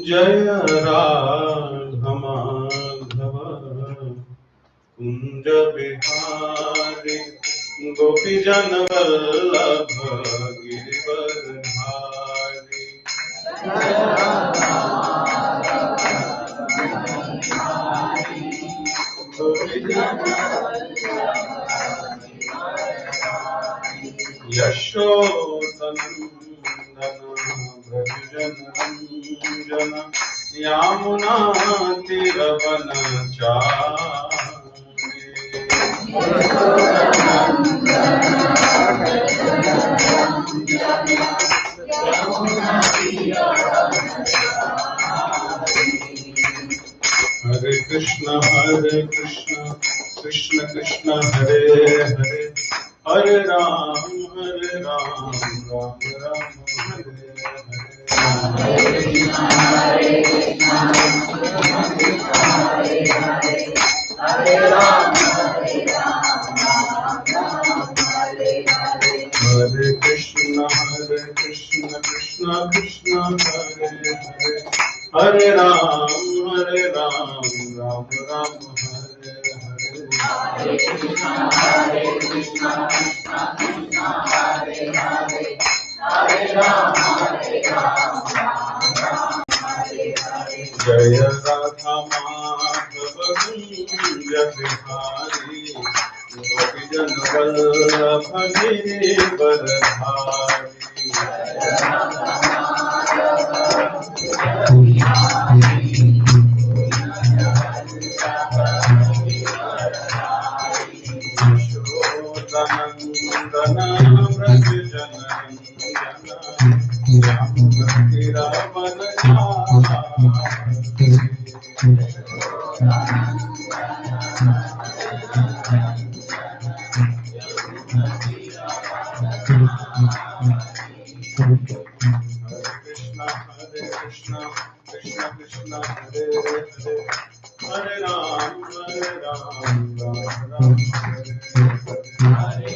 जय राधा माधव कुंज बिहारी गोपीजन वल्लभ गिरिवरधारी। यशोदनंदन व्रजन रंजन यामुना हरे कृष्ण कृष्ण कृष्ण हरे हरे हरे राम राम राम हरे हरे कृष्ण कृष्ण कृष्ण हरे हरे हरे राम राम राम हरे हरे। जय राधा माधव कुंज बिहारी गोपीजन वल्लभ गिरिवरधारी। यशोदनंदन व्रज कृष्ण कृष्ण हरे हरे हरे राम राम हरे हरे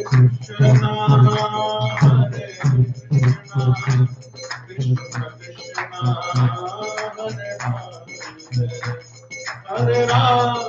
कृष्ण हरे Ram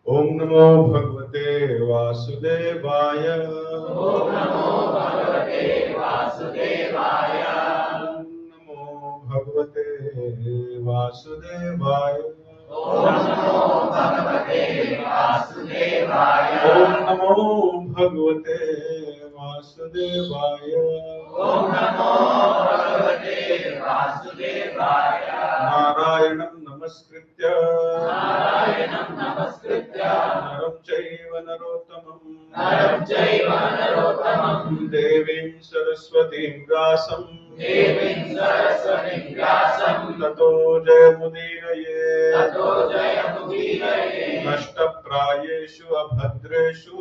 Om Namo Bhagavate Vasudevaya. Om Namo Bhagavate Vasudevaya. Om Namo Bhagavate Vasudevaya. Om Namo Bhagavate Vasudevaya. Om Namo Bhagavate Vasudevaya. Om Namo Bhagavate Vasudevaya. Narayanam Namaskritya. Narayanam Namaskritya. Naram Chaiva Narottamam. Devim Saraswatim Vyasam. Tato Jayamudiraye. Nashtaprayeshu Abhadreshu.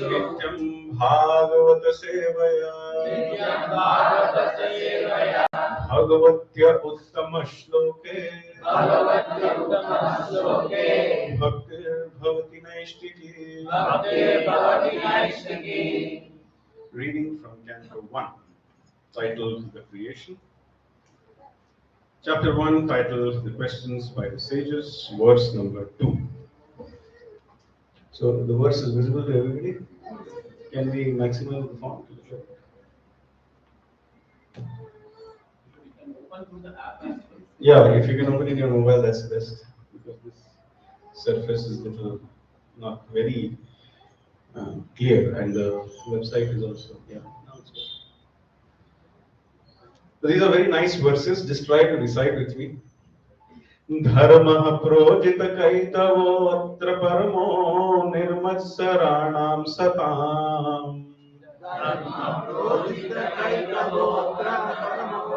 Nityam Bhagavata Sevaya. Bhagavatya Uttama Shloke. Bhaktir Bhavati Naishtiki. Reading from Canto 1, titled The Creation. Chapter 1, titled The Questions by the Sages, verse number 2. So the verse is visible to everybody. Can we maximize the font? Yeah, if you can open in your mobile, that's best, because this surface is little not very clear, and the website is also, yeah, now it's good. So these are very nice verses. Just try to recite with me. Dharma projita kaitavo atra paramo nirmatsaraణam satam. Dharma projita kaitavo atra paramo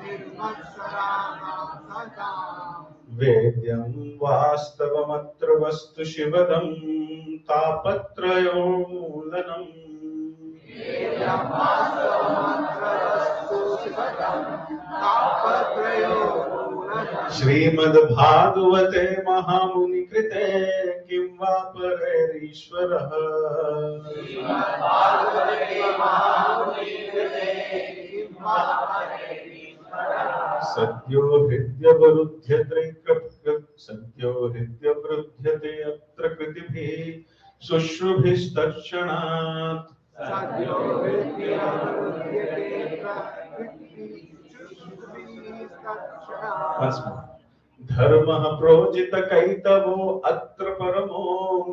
nirmatsaraణam satam. Vedyam vastavamatra vastu shivadam tapatrayo mulanam. Vedyam vastavamatra vastu shivadam tapatrayo mulanam. Shrimad Bhagavate Mahamuni Krite Kim va Parerishwarah. Shrimad Bhagavate Mahamuni Krite Kim va Parerishwarah. Satyo Hridya Varudhyate Atra Kritibhi Sushrubhistakshanat. Satyo Hridya Varudhyate Atra Kritibhi Sushrubhistakshanat. Once more. Dharma projita kaitavo atra paramo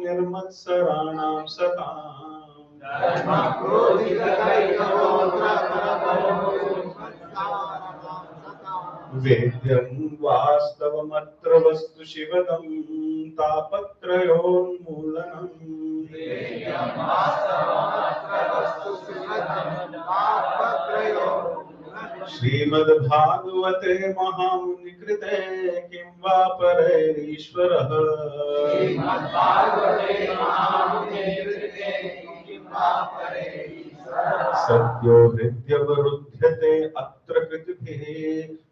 nirmatsaraణam satam. Dharma projita kaitavo atra paramo nirmatsaraణam satam. Vedyam vastavamatra vastu shivadam tapatrayon mulanam. Vedyam vastavamatra vastu shivadam tapatrayon. Shrimad Bhagavate Mahamuni Krite Kim va Parerishwarah. Shrimad Bhagavate Mahamuni Krite Kim va Parerishwarah. Satyo Hridya Varudhyate Atra Kritibhi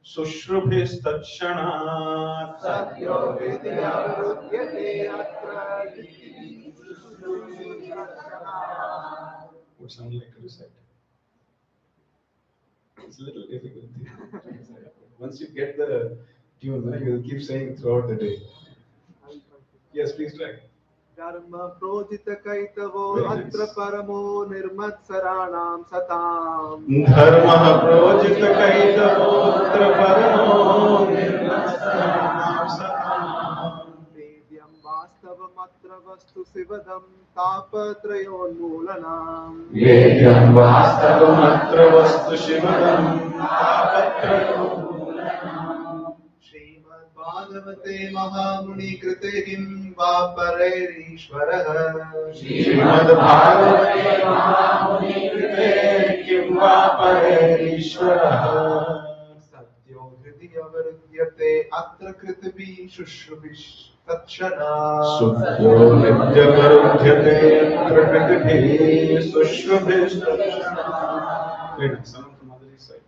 Sushrubhistakshanat. Satyo Hridya Varudhyate Atra Kritibhi Sushrubhistakshanat. Would sound like to recite. It's a little difficult. Once you get the tune, you will keep saying throughout the day. Yes, please try. Dharma projita kaitavo atra paramo nirmatsaranam satam. Dharma projita kaitavo atra paramo nirmatsaranam satam. Vedyam vastavamatra vastu sivadam tapatrayon mulanam. Vedyam vastavamatra vastu shivadam tapatrayon mulanam. Shrimad Bhagavate Mahamuni Krite Kim va Parerishwarah. Shrimad Bhagavate Mahamuni Krite Kim va Parerishwarah. Satyo Hridya Varudyate Atra Kritibhi Sushrubhistakshanat. Sukyo nityavarudhyate prakritihi sushruभिस्तक्षणा. Wait, someone from other side.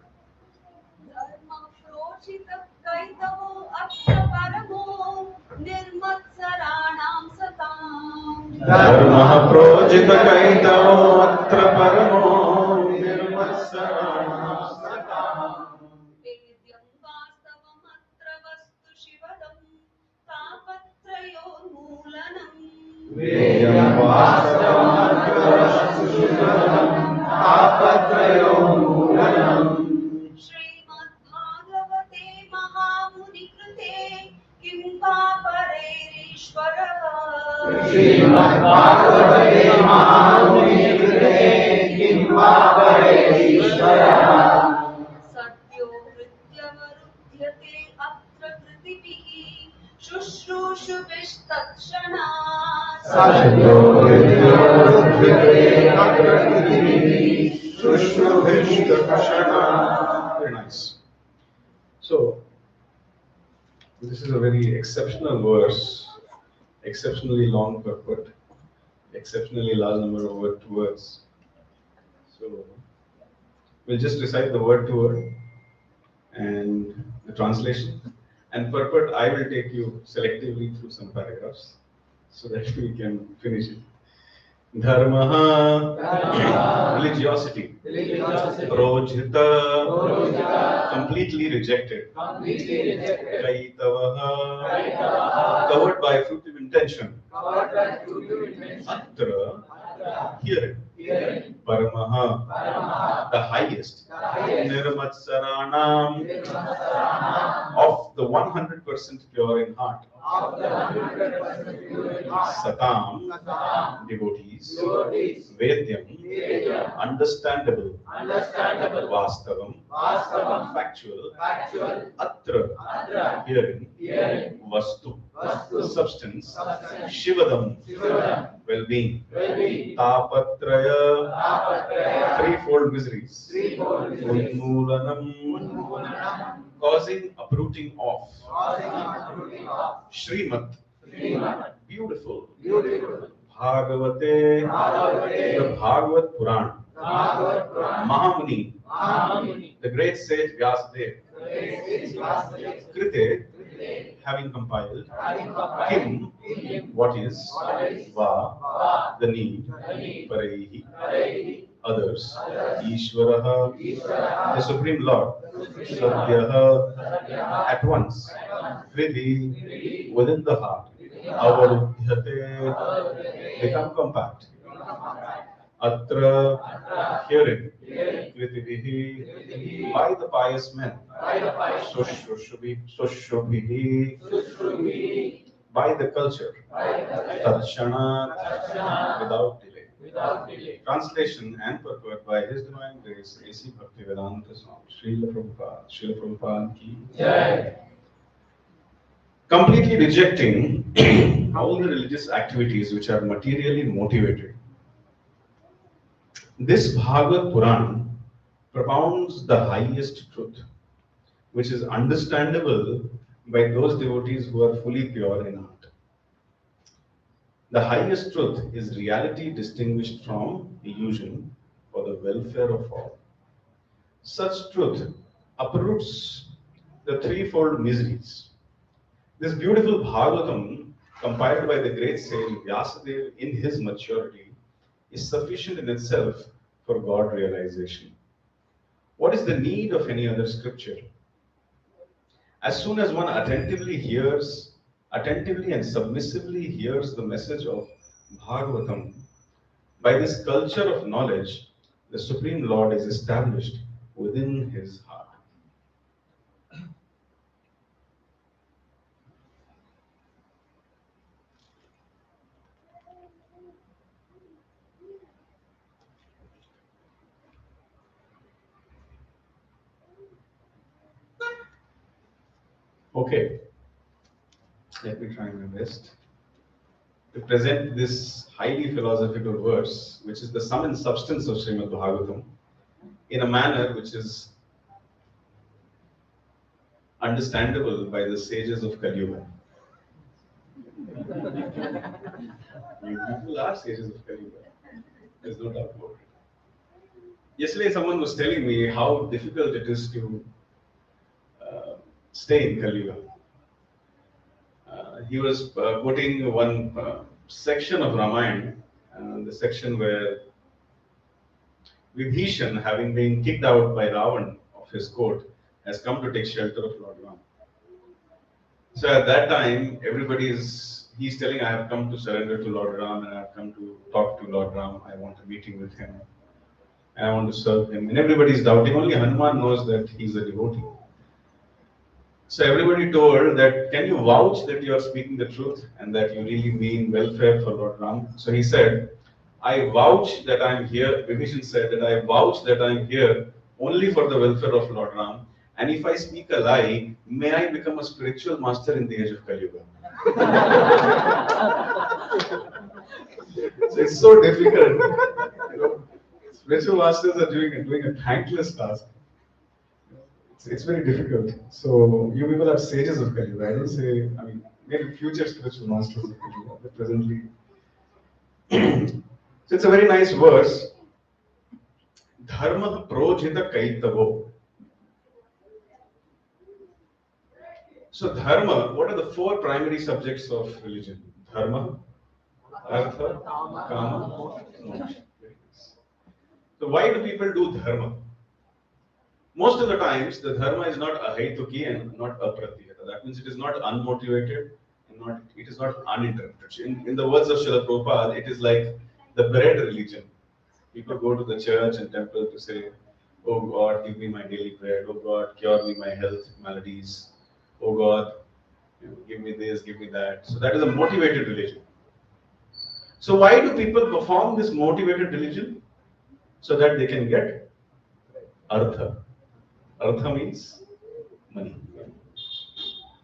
धर्मः प्रोजितकैतवोऽत्र परमो निर्मत्सराणां सताम्. वेद्यं वास्तवमत्र वस्तु शिवदं तापत्रयोन्मूलनम्. श्रीमद्भागवते महामुनिकृते किं पापरैरीश्वरः. श्रीमद्भागवते महामुनिकृते किं पापरैरीश्वरः. सद्यो मृत्युवरुध्यते अत्र कृतिभिः शुश्रूषुभिस्तत्क्षणात्. सद्यो मृत्युवरुध्यते अत्र कृतिभिः शुश्रूषुभिस्तत्क्षणात्. Very nice. So, this is a very exceptional verse, exceptionally long purport, exceptionally large number of words. So, we'll just recite the word to word and the translation. And purport, I will take you selectively through some paragraphs so that we can finish it. Dharma, religiosity, projita, completely rejected, kaitavaha, covered by fruitive intention, atra, hearing, paramaha, the highest, nirmatsaranam, of the 100% pure in heart, satam, devotees, vedyam, understandable, vastavam, factual, atra, hearing, vastu, substance, shivadam, well-being, tapatraya, threefold miseries, unmoolanam, causing uprooting of, Shrimat, beautiful, Bhagavate, the Bhagavad Puran, Mahamuni, the great sage Vyasadeva, Krite, having compiled, Kim, what is, Va, the need, Parehi, others, Ishvaraha, the Supreme Lord, Sadhyaha, at once, Hridhi, within the heart, Avarudhyate, become compact, Atra, hearing, Kritivihi, by the pious men, Sushrubihi, by the culture, Tatshanat, without delay. Translation and purport by His Divine Grace, A.C. Bhaktivedanta Swami, Srila Prabhupada ki Jai. Completely rejecting all the religious activities which are materially motivated. This Bhagavad Puran propounds the highest truth, which is understandable by those devotees who are fully pure in heart. The highest truth is reality distinguished from illusion for the welfare of all. Such truth uproots the threefold miseries. This beautiful Bhagavatam, compiled by the great sage Vyasadeva in his maturity, is sufficient in itself for God realization. What is the need of any other scripture? As soon as one attentively and submissively hears the message of Bhagavatam, by this culture of knowledge, the Supreme Lord is established within his heart. Okay, let me try my best to present this highly philosophical verse, which is the sum and substance of Srimad Bhagavatam, in a manner which is understandable by the sages of Kali Yuga. People are sages of Kali Yuga. There's no doubt about it. Yesterday, someone was telling me how difficult it is to stay in Kali Yuga. He was quoting one section of Ramayana, the section where Vibhishan, having been kicked out by Ravan of his court, has come to take shelter of Lord Ram. So at that time, he's telling, I have come to surrender to Lord Ram and I have come to talk to Lord Ram. I want a meeting with him and I want to serve him. And everybody is doubting. Only Hanuman knows that he's a devotee. So everybody told that, can you vouch that you are speaking the truth and that you really mean welfare for Lord Ram? So he said, I vouch that I am here. Vibhishan said that I vouch that I am here only for the welfare of Lord Ram. And if I speak a lie, may I become a spiritual master in the age of Kali Yuga. So it's so difficult. Spiritual masters are doing a thankless task. It's very difficult. So you people are sages of Kali Yuga. I don't say, I mean, maybe future spiritual masters of Kali Yuga, but presently. So it's a very nice verse. Dharma projita kaitavo. So dharma, what are the four primary subjects of religion? Dharma, artha, kama, moksha. So why do people do dharma? Most of the times, the dharma is not ahaituki and not apratihata. That means it is not unmotivated and it is not uninterrupted. In the words of Srila Prabhupada, it is like the bread religion. People go to the church and temple to say, oh God, give me my daily bread. Oh God, cure me my health maladies. Oh God, give me this, give me that. So that is a motivated religion. So why do people perform this motivated religion? So that they can get artha. Artha means money.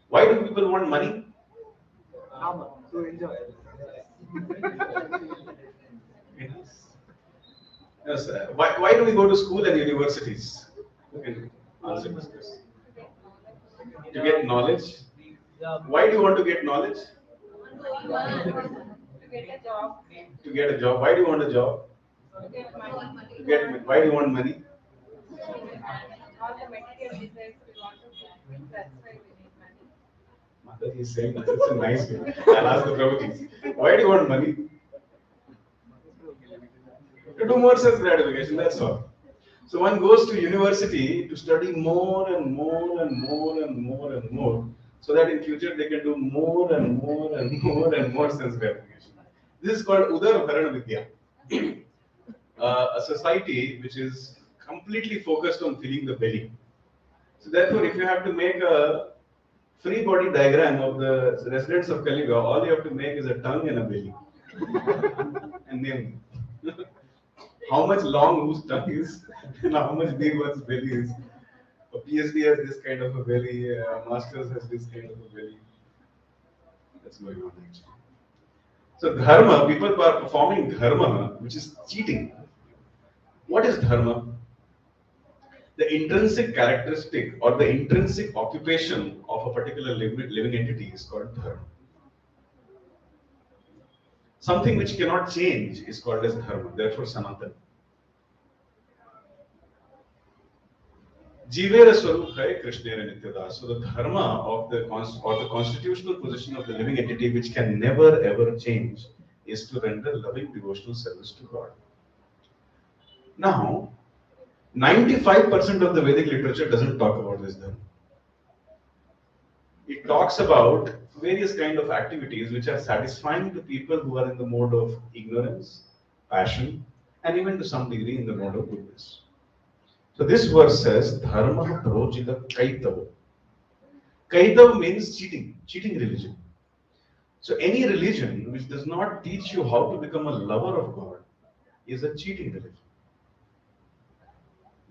Why do people want money? To enjoy. Yes, why do we go to school and universities? Who can answer this question? To get knowledge. Why do you want to get knowledge? To get a job. To get a job. Why do you want a job? To get money. Why do you want money? All the material desires we want to get. That's why we need money. Mataji is saying that. It's a nice way. I'll ask the Prabhuji. Why do you want money? To do more self gratification, that's all. So one goes to university to study more and more and more and more and more, so that in future they can do more and more and more and more sense gratification. This is called Udar Bharana Vidya. A society which is completely focused on filling the belly. So therefore, if you have to make a free body diagram of the residents of Kali Yuga, all you have to make is a tongue and a belly. And name them. How much long whose tongue is and how much big one's belly is. A PhD has this kind of a belly, a master's has this kind of a belly. That's going on actually. So dharma, people are performing dharma, which is cheating. What is dharma? The intrinsic characteristic or the intrinsic occupation of a particular living entity is called dharma. Something which cannot change is called as dharma, therefore sanatana. Jivera Swarup hai Krishnera Nityadas. So the dharma of the constitutional position of the living entity which can never ever change is to render loving devotional service to God. Now, 95% of the Vedic literature doesn't talk about this dharma. It talks about various kind of activities which are satisfying to people who are in the mode of ignorance, passion, and even to some degree in the mode of goodness. So this verse says, Dharma projita kaitava. Kaitava means cheating religion. So any religion which does not teach you how to become a lover of God is a cheating religion.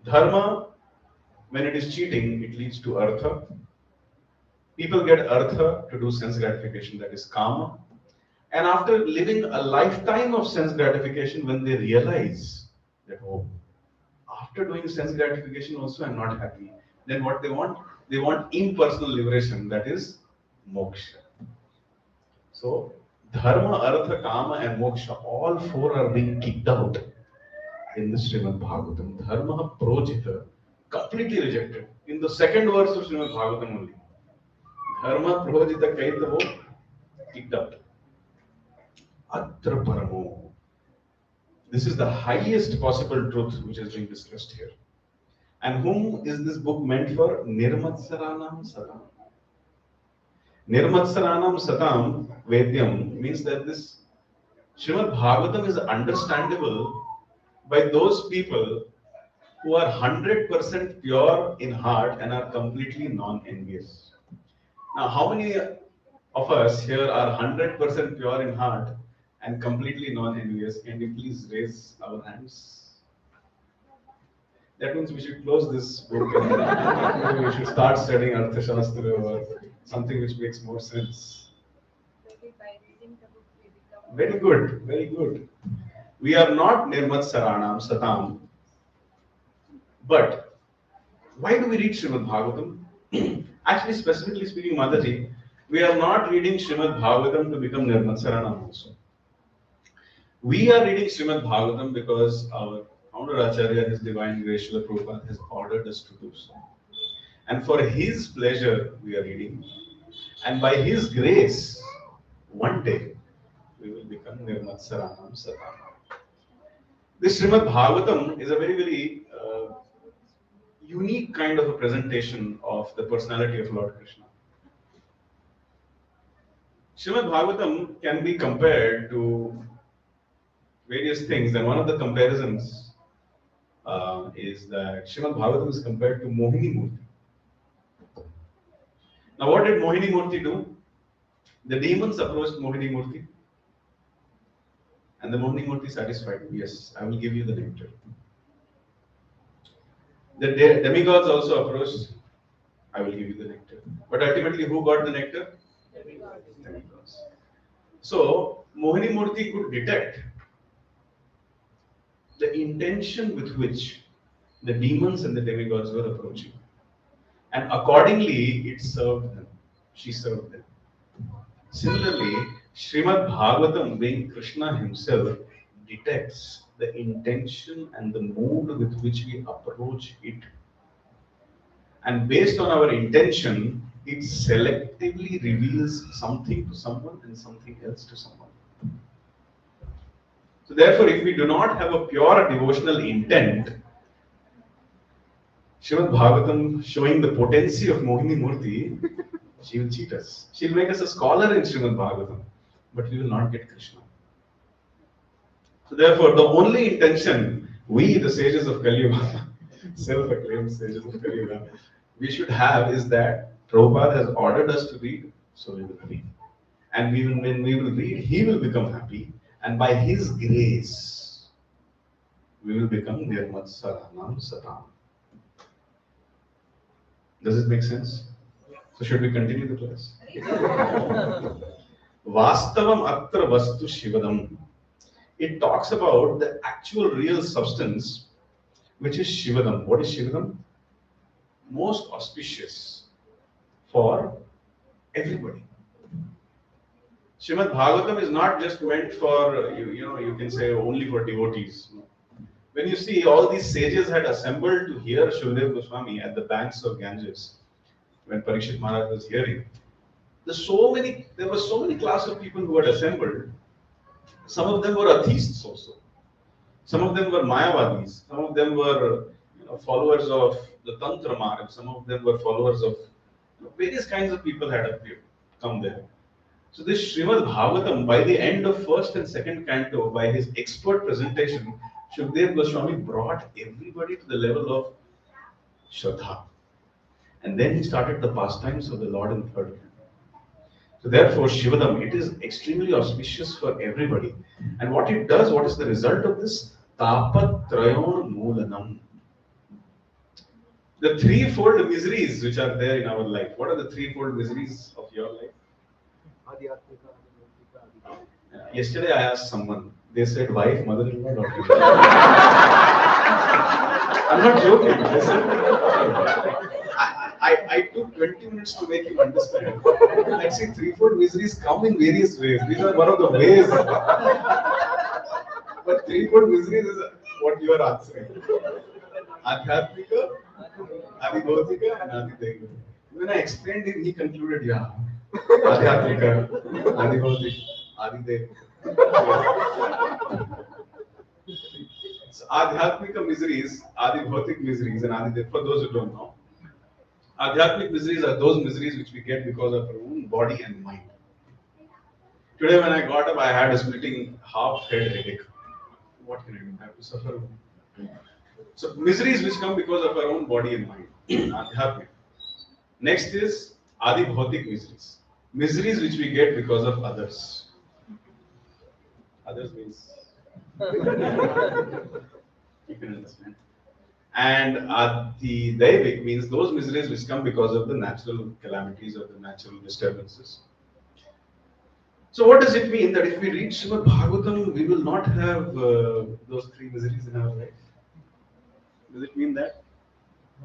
Dharma, when it is cheating, it leads to artha. People get artha to do sense gratification, that is kama. And after living a lifetime of sense gratification, when they realize that, oh, after doing sense gratification also I'm not happy, then what they want? They want impersonal liberation, that is moksha. So, dharma, artha, kama, and moksha, all four are being kicked out in the Srimad Bhagavatam. Dharma projita, completely rejected. In the second verse of Srimad Bhagavatam only. Dharma projita kaitavo, kicked out. Atra paramo. This is the highest possible truth which is being discussed here. And whom is this book meant for? Nirmatsaranam satam. Nirmatsaranam satam vedyam means that this Srimad Bhagavatam is understandable by those people who are 100% pure in heart and are completely non-envious. Now, how many of us here are 100% pure in heart and completely non-envious? Can you please raise our hands? That means we should close this book and we should start studying Arthashastra or something which makes more sense. Maybe by reading the book we become. Very good, very good. We are not Nirmat Saranam Satam. But why do we read Srimad Bhagavatam? Actually, specifically speaking, Mataji, we are not reading Srimad Bhagavatam to become Nirmat Saranam also. We are reading Srimad Bhagavatam because our founder Acharya, His Divine Grace Srila Prabhupada, has ordered us to do so. And for His pleasure, we are reading. And by His grace, one day, we will become Nirmat Saranam Satam. This Srimad Bhagavatam is a very, very unique kind of a presentation of the personality of Lord Krishna. Srimad Bhagavatam can be compared to various things, and one of the comparisons is that Srimad Bhagavatam is compared to Mohini Murti. Now, what did Mohini Murti do? The demons approached Mohini Murti, and the Mohini Murti satisfied. Yes, I will give you the nectar. The demigods also approached. I will give you the nectar. But ultimately, who got the nectar? Demigods. So, Mohini Murti could detect the intention with which the demons and the demigods were approaching. And accordingly, it served them. She served them. Similarly, Srimad Bhagavatam, being Krishna himself, detects the intention and the mood with which we approach it. And based on our intention, it selectively reveals something to someone and something else to someone. So therefore, if we do not have a pure devotional intent, Srimad Bhagavatam showing the potency of Mohini Murti, she will cheat us. She will make us a scholar in Srimad Bhagavatam, but we will not get Krishna. So therefore, the only intention we, the sages of Kali Yuga, self-acclaimed sages of Kali Yuga, we should have is that Prabhupada has ordered us to read, so we will read. And when we will read, he will become happy, and by his grace, we will become Nirmat Saranam Satam. Does it make sense? So should we continue the class? Vastavam atra vastu shivadam. It talks about the actual real substance, which is Shivadam. What is Shivadam? Most auspicious for everybody. Srimad Bhagavatam is not just meant for, you can say only for devotees. When you see all these sages had assembled to hear Shukadeva Goswami at the banks of Ganges, when Parikshit Maharaj was hearing, there were so many class of people who had assembled. Some of them were atheists also. Some of them were Mayavadis. Some of them were followers of the Tantra Marg. Some of them were followers of various kinds of people had come there. So this Srimad Bhagavatam, by the end of first and second canto, by his expert presentation, Shukadeva Goswami brought everybody to the level of Shraddha. And then he started the pastimes of the Lord in third canto. So therefore, Shivadam, it is extremely auspicious for everybody. And what it does, what is the result of this? Tapat Trayon Moolanam. The threefold miseries which are there in our life. What are the threefold miseries of your life? Yesterday I asked someone, they said wife, mother-in-law, daughter. I'm not joking. I took 20 minutes to make him understand. Actually, threefold miseries come in various ways. These are one of the ways. But threefold miseries is what you are answering. Adhyatmika, Adibhautika, and Adidaiva. When I explained it, he concluded, yeah, Adhyatmika, Adibhautika, Adidaiva. So, Adhyatmika miseries, Adibhautik miseries, and Adidaiva, for those who don't know, Adhyatmic miseries are those miseries which we get because of our own body and mind. Today, when I got up, I had a splitting half head headache. What can I do? I have to suffer. So, miseries which come because of our own body and mind. Adhyatmic. Next is Adibhautik miseries. Miseries which we get because of others. Others means you can understand. And Adidaivic means those miseries which come because of the natural calamities or the natural disturbances. So what does it mean that if we read Srimad Bhagavatam, we will not have those three miseries in our life? Does it mean that?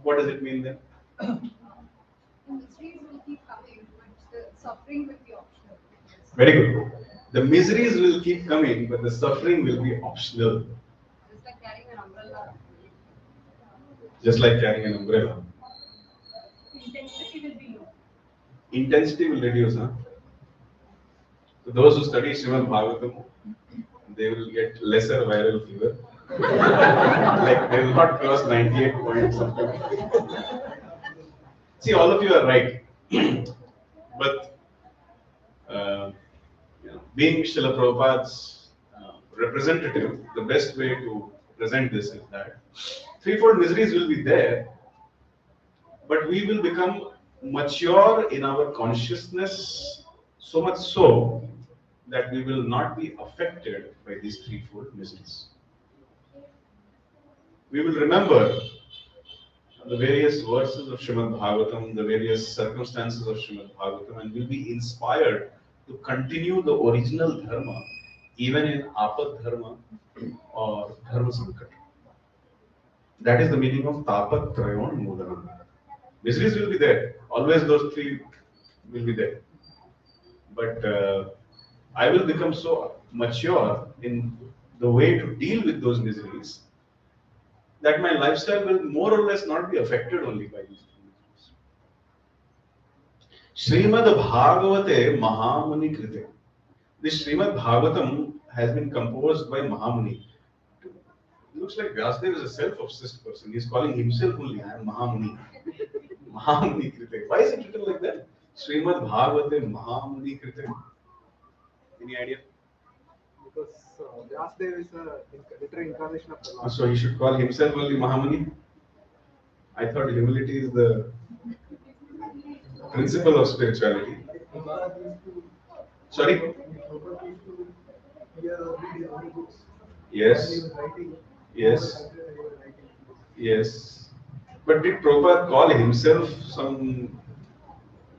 What does it mean then? The miseries will keep coming, but the suffering will be optional. Very good. The miseries will keep coming, but the suffering will be optional. It's like carrying an umbrella. Just like carrying an umbrella. Intensity will be low. Intensity will reduce, huh? So those who study Srimad Bhagavatam, they will get lesser viral fever. Like they will not cross 98 point something. See, all of you are right. But being Srila Prabhupada's representative, the best way to present this is that threefold miseries will be there, but we will become mature in our consciousness, so much so that we will not be affected by these threefold miseries. We will remember the various verses of Srimad Bhagavatam, the various circumstances of Srimad Bhagavatam, and will be inspired to continue the original dharma even in apad dharma or dharma sankat. That is the meaning of tapat trayon mudanam. Miseries will be there. Always those three will be there. But I will become so mature in the way to deal with those miseries that my lifestyle will more or less not be affected only by these miseries. Srimad Bhagavate Mahamuni Krite. This Srimad Bhagavatam has been composed by Mahamuni. It looks like Vyasadeva is a self-obsessed person. He's calling himself only, I am Mahamuni. Mahamuni Krite. Why is it written like that? Srimad Bhagavate Mahamuni Krite. Any idea? Because Vyasadeva is a literal incarnation of the Lord. So he should call himself only Mahamuni? I thought humility is the principle of spirituality. Sorry? Yes. Yes. Yes. But did Prabhupada call himself some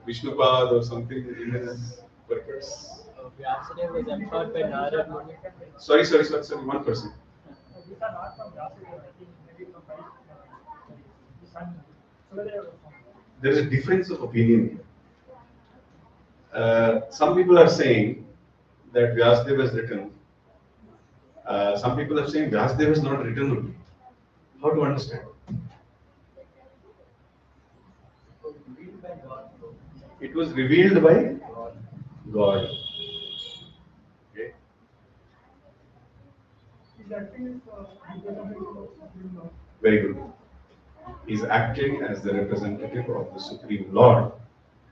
Vishnupad or something in his purpose? Vyasadeva was empowered by Narad Muni. Sorry, 1%. These are not from Vyasadeva, I think maybe from his son Suladeva. There is a difference of opinion. Some people are saying that Vyasadeva has written. Some people are saying Vyasadeva has not written only. How to understand? It was revealed by God. Okay. Very good. He is acting as the representative of the Supreme Lord.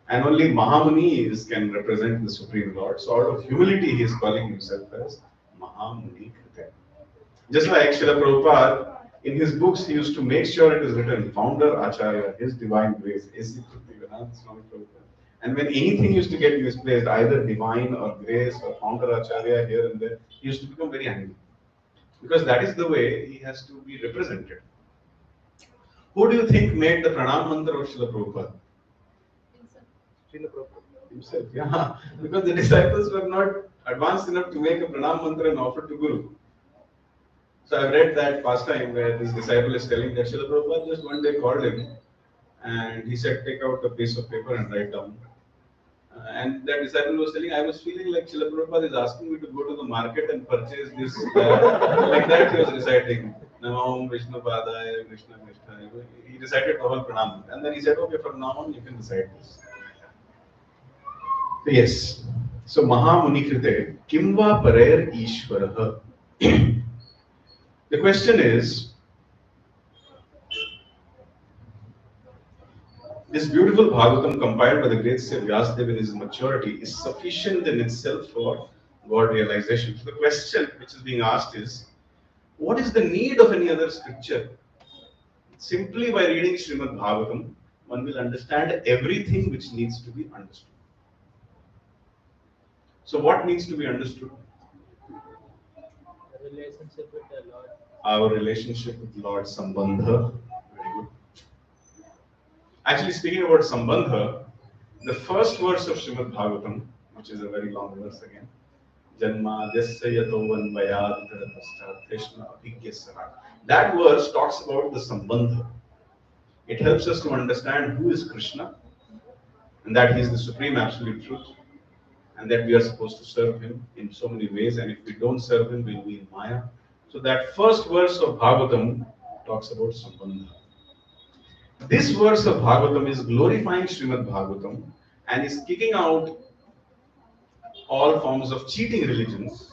And only Mahamunis can represent the Supreme Lord. So out of humility, he is calling himself as Mahamuni Krite. Just like Srila Prabhupada, in his books, he used to make sure it is written, Founder Acharya, His Divine Grace, A.C. Prabhupada. And when anything used to get misplaced, either divine or grace or Founder Acharya here and there, he used to become very angry. Because that is the way he has to be represented. Who do you think made the Pranam Mantra of Srila Prabhupada? Himself, yeah. Because the disciples were not advanced enough to make a Pranam Mantra and offer to Guru. So I've read that pastime where this disciple is telling that Srila Prabhupada just one day called him and he said, take out a piece of paper and write down. And that disciple was telling, I was feeling like Srila Prabhupada is asking me to go to the market and purchase this. Like that he was reciting. Namam Vishnu Padaya, Krishna Krishna. He recited the whole pranam. And then he said, okay, from now on you can recite this. Yes. So Mahamuni Krite, Kimva Parer Ishvaraha. The question is, this beautiful Bhagavatam compiled by the great Sri Vyasadeva in his maturity is sufficient in itself for God realization. So the question which is being asked is, what is the need of any other scripture? Simply by reading Srimad Bhagavatam, one will understand everything which needs to be understood. So what needs to be understood? The relationship with the Lord. Our relationship with Lord Sambandha. Very good. Actually, speaking about Sambandha, the first verse of Srimad Bhagavatam, which is a very long verse again, Janmadhyasya yato vanvayat tastheshna abhigyasara. That verse talks about the Sambandha. It helps us to understand who is Krishna, and that he is the supreme absolute truth, and that we are supposed to serve him in so many ways, and if we don't serve him, we'll be in Maya. So that first verse of Bhagavatam talks about Sambandha. This verse of Bhagavatam is glorifying Srimad Bhagavatam and is kicking out all forms of cheating religions,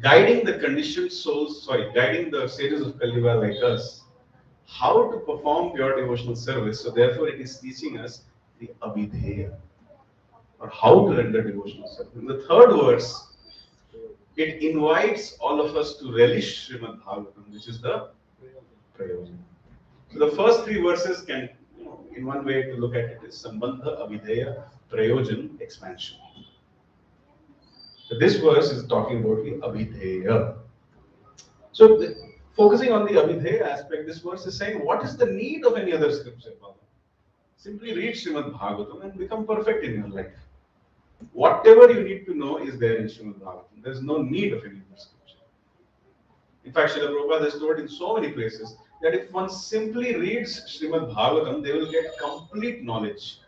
guiding the conditioned souls, guiding the sages of Kaliva like us, how to perform pure devotional service. So therefore it is teaching us the Abhidheya, or how to render devotional service. In the third verse, it invites all of us to relish Srimad Bhagavatam, which is the Prayojan. So the first three verses can, in one way to look at it, is Sambandha, Abhidheya, Prayojan, expansion. So this verse is talking about the Abhidheya. So focusing on the Abhidheya aspect, this verse is saying, what is the need of any other scripture? Simply read Srimad Bhagavatam and become perfect in your life. Whatever you need to know is there in Srimad Bhagavatam. There is no need of any other scripture. In fact, Srila Prabhupada has told in so many places that if one simply reads Srimad Bhagavatam, they will get complete knowledge.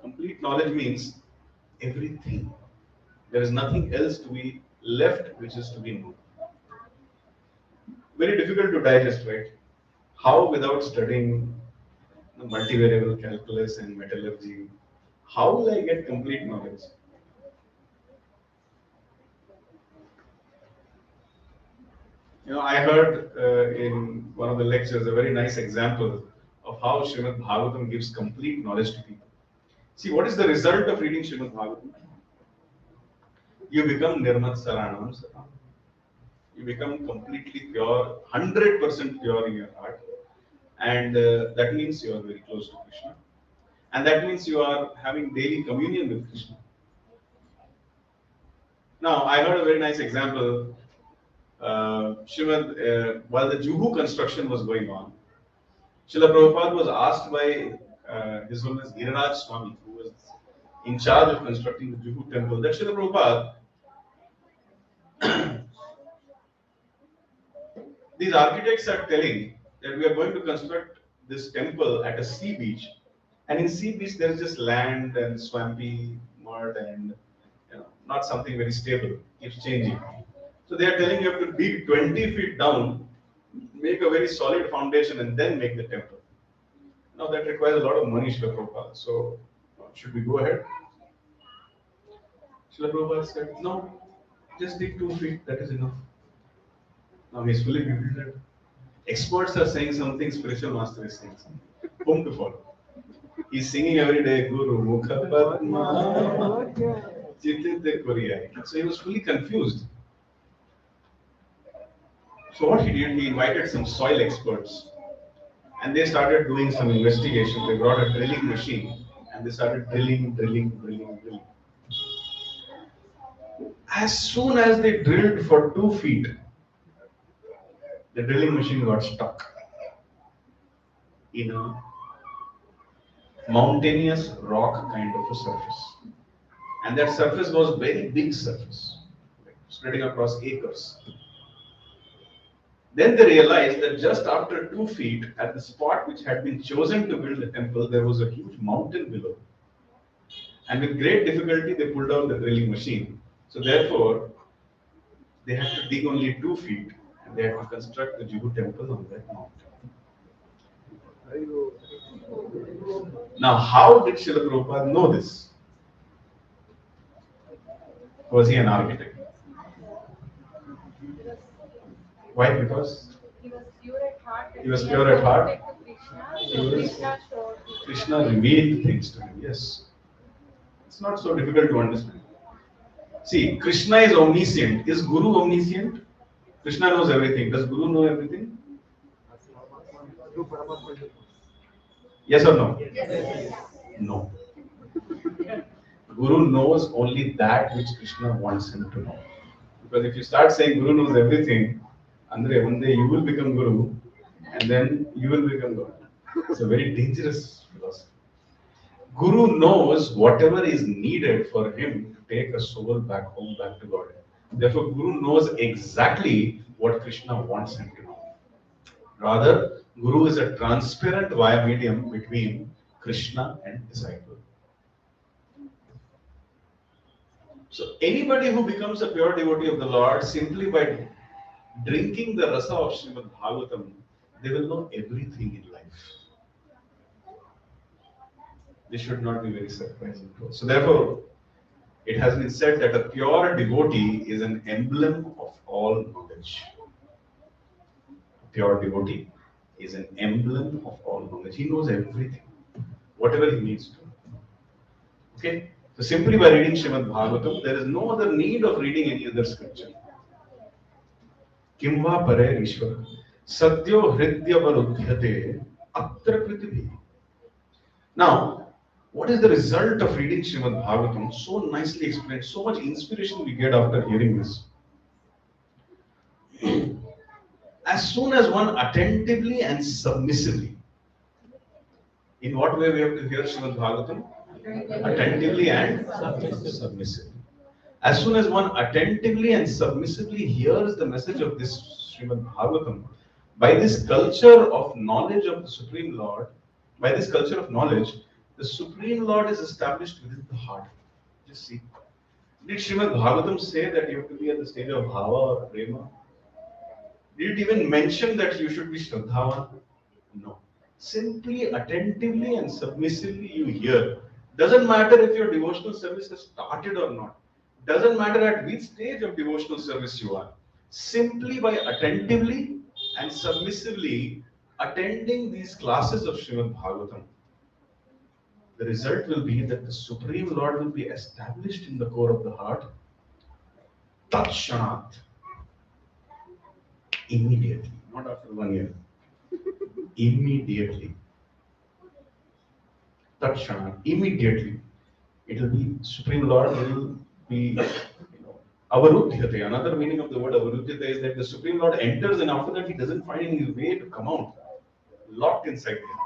Complete knowledge means everything. There is nothing else to be left which is to be known. Very difficult to digest, right? How without studying multivariable calculus and metallurgy, how will I get complete knowledge? I heard in one of the lectures a very nice example of how Srimad Bhagavatam gives complete knowledge to people. See, what is the result of reading Srimad Bhagavatam? You become Nirmat Saranam Satam. You become completely pure, 100% pure in your heart. And that means you are very close to Krishna. And that means you are having daily communion with Krishna. Now, I heard a very nice example. While the Juhu construction was going on, Srila Prabhupada was asked by His Holiness Giriraj Swami, who was in charge of constructing the Juhu temple, that Srila Prabhupada, these architects are telling that we are going to construct this temple at a sea beach, and in sea beach there is just land and swampy mud and not something very stable, keeps changing. So they are telling you have to dig 20 feet down, make a very solid foundation, and then make the temple. Now that requires a lot of money, Srila Prabhupada. So should we go ahead? Srila Prabhupada said, no, just dig 2 feet, that is enough. Now he's fully bewildered. Experts are saying something, spiritual master is saying something. Whom to follow? He's singing every day, Guru Mukha Padma Chitite Koriyai. So he was fully confused. So what he did, he invited some soil experts, and they started doing some investigation. They brought a drilling machine, and they started drilling. As soon as they drilled for 2 feet, the drilling machine got stuck in a mountainous rock kind of a surface. And that surface was very big surface, spreading across acres. Then they realized that just after 2 feet, at the spot which had been chosen to build the temple, there was a huge mountain below. And with great difficulty, they pulled out the drilling machine. So therefore, they had to dig only 2 feet, and they had to construct the Juhu temple on that mountain. Are you Now, how did Srila Prabhupada know this? Was he an architect? Why? Because He was pure at heart. He was pure at heart. He was Krishna showed. Krishna revealed things to him. Yes. It's not so difficult to understand. See, Krishna is omniscient. Is Guru omniscient? Krishna knows everything. Does Guru know everything? through Paramatma? Yes or no? Yes. No. Guru knows only that which Krishna wants him to know. Because if you start saying Guru knows everything, Andre, one day you will become Guru and then you will become God. It's a very dangerous philosophy. Guru knows whatever is needed for him to take a soul back home, back to God. Therefore, Guru knows exactly what Krishna wants him to know. Rather, Guru is a transparent via medium between Krishna and disciple. So anybody who becomes a pure devotee of the Lord simply by drinking the rasa of Srimad Bhagavatam, they will know everything in life. This should not be very surprising to us. So therefore, it has been said that a pure devotee is an emblem of all knowledge. A pure devotee is an emblem of all knowledge. He knows everything, whatever he needs to. Okay? So simply by reading Srimad Bhagavatam, there is no other need of reading any other scripture. Kimva pare Ishvara Sadyo Hridya Varudhyate Atra Prithvi. Now, what is the result of reading Srimad Bhagavatam? So nicely explained, so much inspiration we get after hearing this. As soon as one attentively and submissively, in what way we have to hear Srimad Bhagavatam? Attentively and submissively. As soon as one attentively and submissively hears the message of this Srimad Bhagavatam, by this culture of knowledge of the Supreme Lord, by this culture of knowledge, the Supreme Lord is established within the heart. Just see. Did Srimad Bhagavatam say that you have to be at the stage of Bhava or Prema? Did it even mention that you should be Shraddhavan? No. Simply, attentively and submissively you hear. Doesn't matter if your devotional service has started or not. Doesn't matter at which stage of devotional service you are. Simply by attentively and submissively attending these classes of Srimad Bhagavatam, the result will be that the Supreme Lord will be established in the core of the heart. Tat Shanat. Immediately, not after 1 year. Immediately. Tat Shanat. Immediately. It will be, Supreme Lord will be, Avarudhyate. Another meaning of the word Avarudhyate is that the Supreme Lord enters and after that he doesn't find any way to come out. Locked inside him.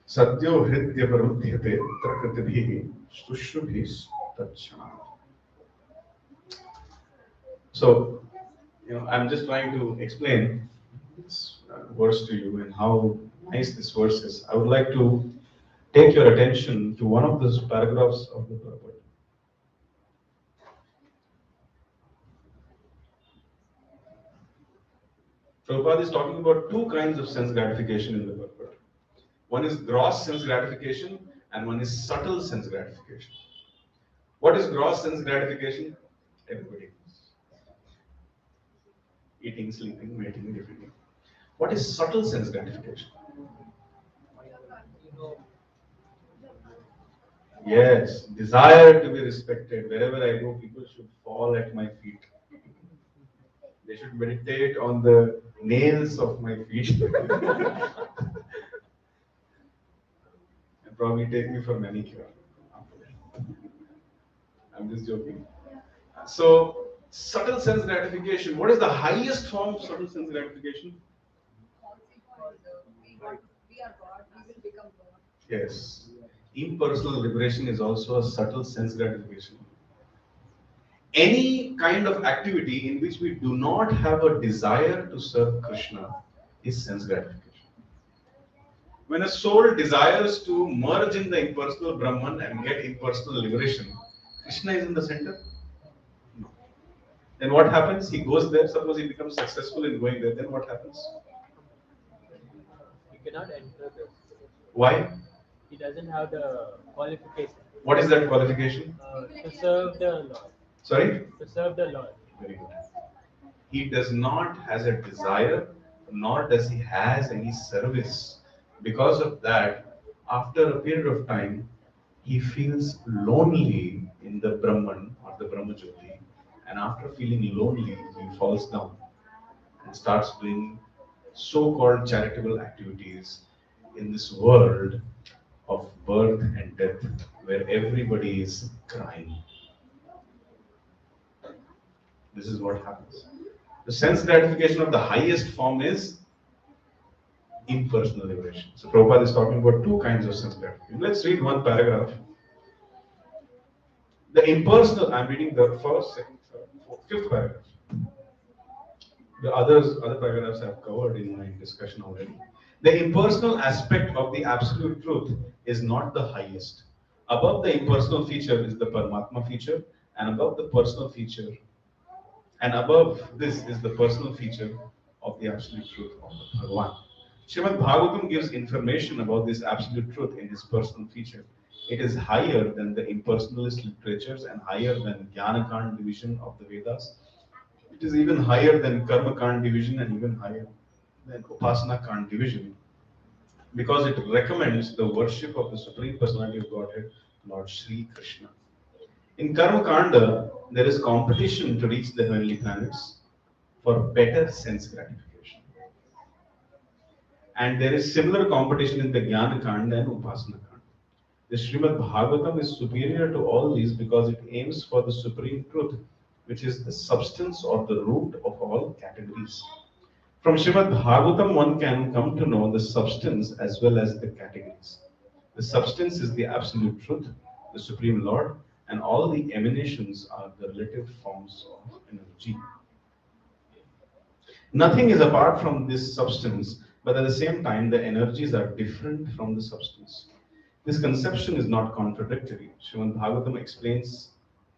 Sadyo Hridya Varudhyate Trakritihi Sushubhis Tatshana. So, I'm just trying to explain this verse to you and how nice this verse is. I would like to take your attention to one of those paragraphs of the purport. Prabhupada is talking about two kinds of sense gratification in the purport. One is gross sense gratification and one is subtle sense gratification. What is gross sense gratification? Everybody knows. Eating, sleeping, mating, everything. What is subtle sense gratification? Yes, desire to be respected. Wherever I go, people should fall at my feet. They should meditate on the nails of my feet. And probably take me for manicure. I'm just joking. So, subtle sense gratification. What is the highest form of subtle sense gratification? We are God, we will become God. Yes. Impersonal liberation is also a subtle sense gratification. Any kind of activity in which we do not have a desire to serve Krishna is sense gratification. When a soul desires to merge in the impersonal Brahman and get impersonal liberation, Krishna is in the center? No. Then what happens? He goes there, suppose he becomes successful in going there, then what happens? He cannot enter this. Why? He doesn't have the qualification What is that qualification? to serve the Lord. Sorry? To serve the Lord. Very good. He does not has a desire, nor does he has any service. Because of that, after a period of time, he feels lonely in the Brahman or the Brahmajyoti, and after feeling lonely, he falls down and starts doing so-called charitable activities in this world of birth and death, where everybody is crying. This is what happens. The sense gratification of the highest form is impersonal liberation. So Prabhupada is talking about two kinds of sense gratification. Let's read one paragraph. The impersonal, I'm reading the first, second, third, fourth, fifth paragraph. The other paragraphs I've covered in my discussion already. The impersonal aspect of the absolute truth is not the highest. Above the impersonal feature is the Paramatma feature, and above the personal feature, and above this is the personal feature of the absolute truth of the Bhagavan. Srimad Bhagavatam gives information about this absolute truth in his personal feature. It is higher than the impersonalist literatures and higher than Jnana-kand division of the Vedas. It is even higher than Karma-kand division and even higher than Upasana-kand division, because it recommends the worship of the Supreme Personality of Godhead, Lord Sri Krishna. In Karma Kanda, there is competition to reach the heavenly planets for better sense gratification. And there is similar competition in the Jnana Kanda and Upasana Kanda. The Srimad Bhagavatam is superior to all these because it aims for the supreme truth, which is the substance or the root of all categories. From Srimad Bhagavatam, one can come to know the substance as well as the categories. The substance is the absolute truth, the Supreme Lord, and all the emanations are the relative forms of energy. Nothing is apart from this substance, but at the same time, the energies are different from the substance. This conception is not contradictory. Srimad Bhagavatam explains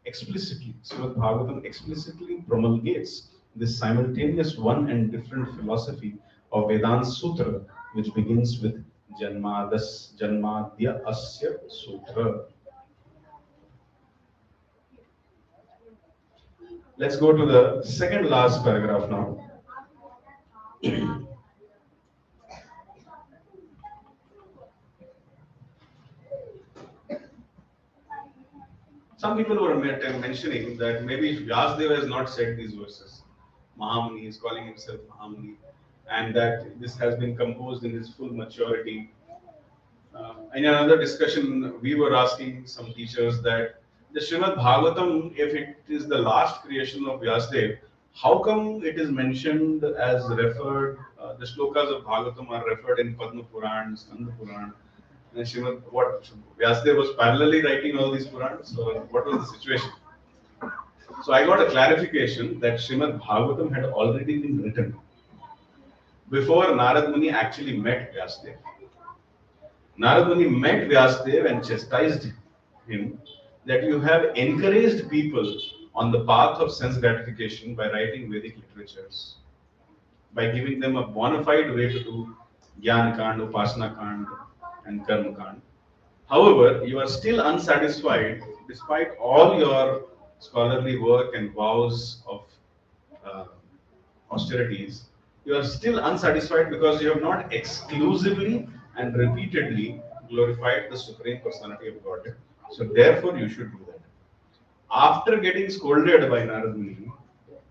explicitly. Srimad Bhagavatam explicitly promulgates this simultaneous one and different philosophy of Vedanta Sutra, which begins with Janmadya Asya Sutra. Let's go to the second last paragraph now. Some people were mentioning that maybe Vyasdeva has not said these verses. Mahamuni is calling himself Mahamuni, and that this has been composed in his full maturity. In another discussion, we were asking some teachers that the Srimad Bhagavatam, if it is the last creation of Vyasdev, how come it is mentioned as referred, the shlokas of Bhagavatam are referred in Padma Puran, Skanda Puran, and Srimad, what, Vyasdev was parallelly writing all these Purans, so what was the situation? So I got a clarification that Srimad Bhagavatam had already been written before Narad Muni actually met Vyasdev. Narad Muni met Vyasdev and chastised him that you have encouraged people on the path of sense gratification by writing Vedic literatures, by giving them a bona fide way to do Jnana Kand, Upasana Kand, and Karma Kand. However, you are still unsatisfied despite all your scholarly work and vows of uh, austerities. You are still unsatisfied because you have not exclusively and repeatedly glorified the Supreme Personality of Godhead. So therefore, you should do that. After getting scolded by Narad Muni,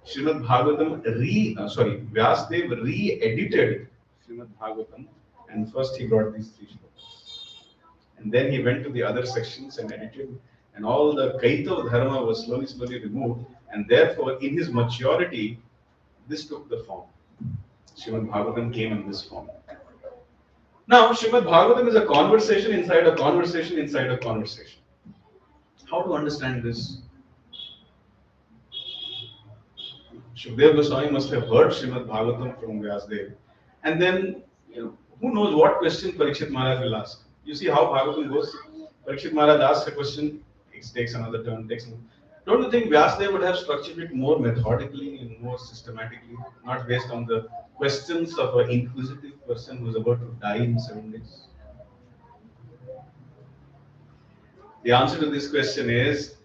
Srimad Bhagavatam Vyasdev re-edited Srimad Bhagavatam, and first he brought these three shlokas. And then he went to the other sections and edited, and all the Kaitav Dharma was slowly removed, and therefore in his maturity, this took the form. Srimad Bhagavatam came in this form. Now, Srimad Bhagavatam is a conversation inside a conversation inside a conversation. How to understand this? Shukdev Goswami must have heard Srimad Bhagavatam from Vyasdev. And then, who knows what question Parikshit Maharaj will ask. You see how Bhagavatam goes? Parikshit Maharaj asks a question, it takes another turn, Don't you think Vyasdev would have structured it more methodically and more systematically, not based on the questions of an inquisitive person who's about to die in 7 days? The answer to this question is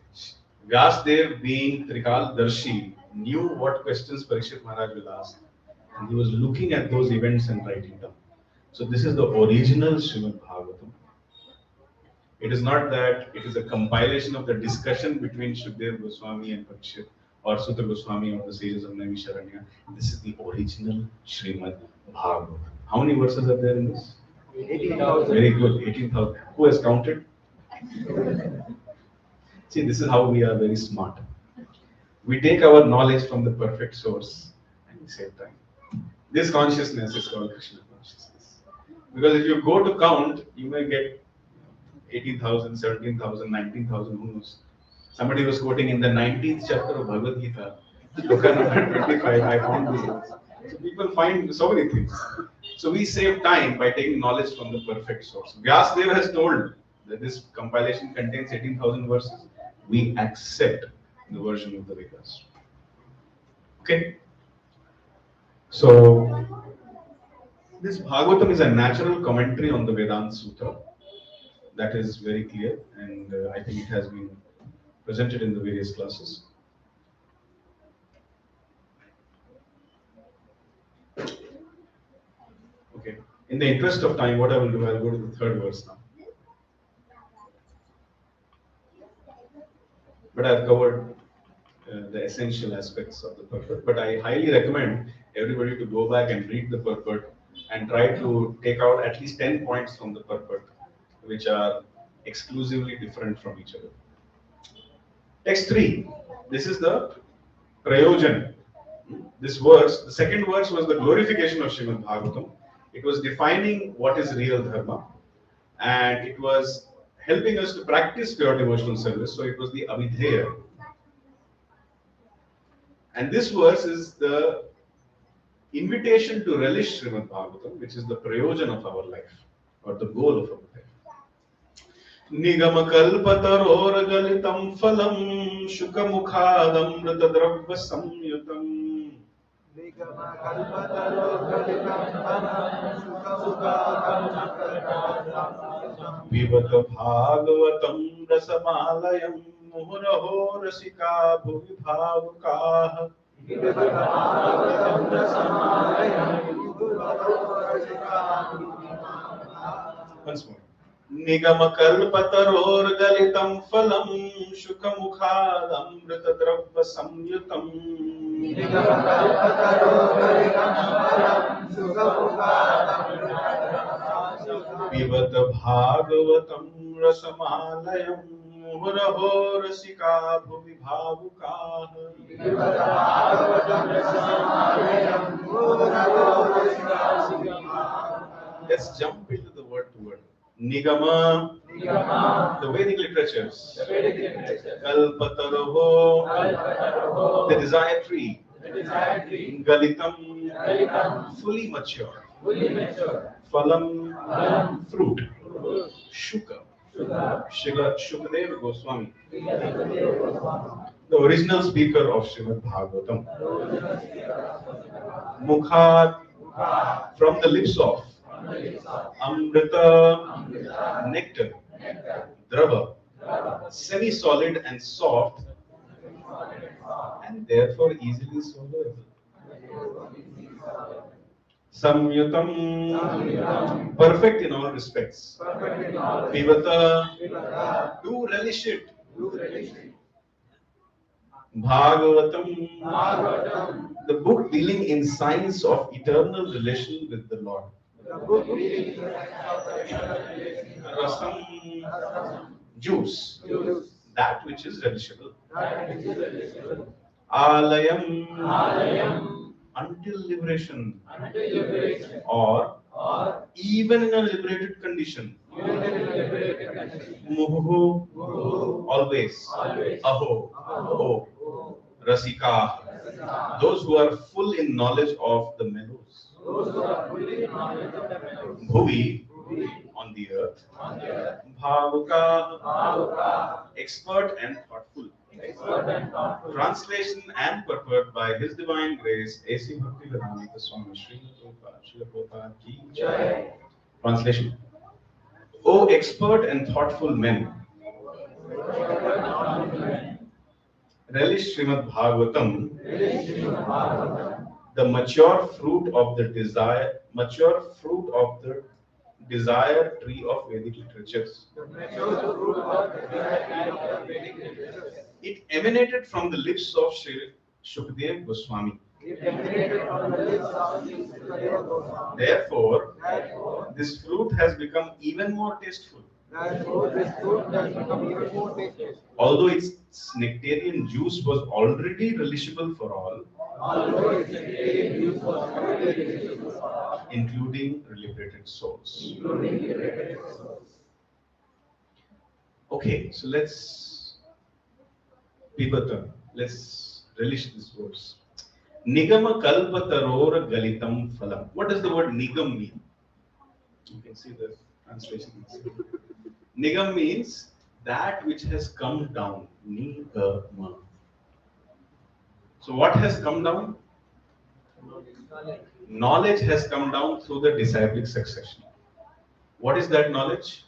Vyasdev, being Trikal Darshi, knew what questions Parikshit Maharaj will ask, and he was looking at those events and writing down. So this is the original Srimad Bhagavatam. It is not that it is a compilation of the discussion between Shukdev Goswami and Parikshit, or Sutra Goswami or the sages of Naimisharanya. This is the original Srimad Bhagavatam. How many verses are there in this? 18,000. Very good, 18,000. Who has counted? See, this is how we are very smart. We take our knowledge from the perfect source and we save time. This consciousness is called Krishna consciousness. Because if you go to count, you may get 18,000, 17,000, 19,000, who knows. Somebody was quoting in the 19th chapter of Bhagavad Gita, Shloka number 25, I found this verse. So people find so many things. So we save time by taking knowledge from the perfect source. Vyasdev has told that this compilation contains 18,000 verses. We accept the version of the Vedas. Okay? So, this Bhagavatam is a natural commentary on the Vedanta Sutra. That is very clear, and I think it has been presented in the various classes. Okay. In the interest of time, what I will do, I will go to the third verse now. But I've covered the essential aspects of the purport. But I highly recommend everybody to go back and read the purport and try to take out at least 10 points from the purport, which are exclusively different from each other. Text 3. This is the Prayojan. This verse, the second verse was the glorification of Srimad Bhagavatam. It was defining what is real dharma, and it was helping us to practice pure devotional service. So it was the Abhidheya. And this verse is the invitation to relish Srimad Bhagavatam, which is the prayojan of our life, or the goal of our life. Nigama kalpataror galitam phalam shukamukhadam mritadravya samyutam. Nigama kalpataro galitam phalam shukamukhadam Vivata bhagavatam rasamalayam muhuraho rasika bhuvi bhavukah. Once more. Nigama kalpataror galitam phalam shukamukhadam mritadravya samyutam. Nigama kalpataro galitam phalam shukamukhadam Vivata bhagavatam rasamalayam muhuraho rasika bhuvi bhavukah. Let's jump into the word to word. Nigama, the Vedic literatures. Kalpataroho, the desire tree. Galitam, fully mature. Phalam, fruit. Shuka, Shukadeva Goswami, the original speaker of Srimad Bhagavatam. Mukhat, from the lips of. Amrita, nectar. Drava, semi-solid and soft, and therefore easily swallowable. Samyutam, perfect in all respects. Pivata, to relish it. Bhagavatam, the book dealing in science of eternal relation with the Lord. Rasam, juice, that which is relishable. Alayam, until liberation, or even in a liberated condition. Muhu, always. Aho, Rasika, Those who are full in knowledge of the mellows. Bhuvi, on the earth. Bhavuka, expert and thoughtful. Translation and purport by His Divine Grace, A.C. Bhaktivedanta Swami Srila Prabhupada Ki Jai. Translation. O expert and thoughtful men, relish Srimad Bhagavatam, the mature fruit of the desire tree of Vedic literatures. It emanated from the lips of Sri Shukdev Goswami. Therefore, this fruit has become even more tasteful. Although its nectarian juice was already relishable for all, including liberated souls. Okay, so let's relish this verse. Nigama kalpatarora galitam phalam. What does the word nigam mean? You can see the translation. Nigam means that which has come down. Nigama. So what has come down? Knowledge has come down through the disciplic succession. What is that knowledge?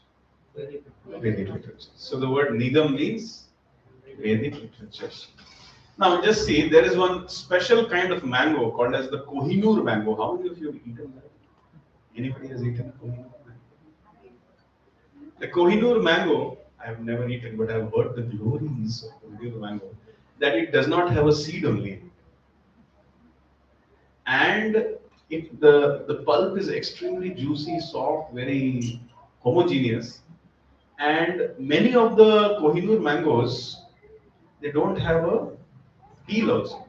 Vedic literature. So the word nigam means Vedic literature. Now just see, there is one special kind of mango called as the Kohinoor mango. How many of you have eaten that? Anybody has eaten Kohinoor mango? The Kohinoor mango, I have never eaten, but I have heard the glories of Kohinoor mango, that it does not have a seed only. And the pulp is extremely juicy, soft, very homogeneous. And many of the Kohinoor mangoes, they don't have a peel also.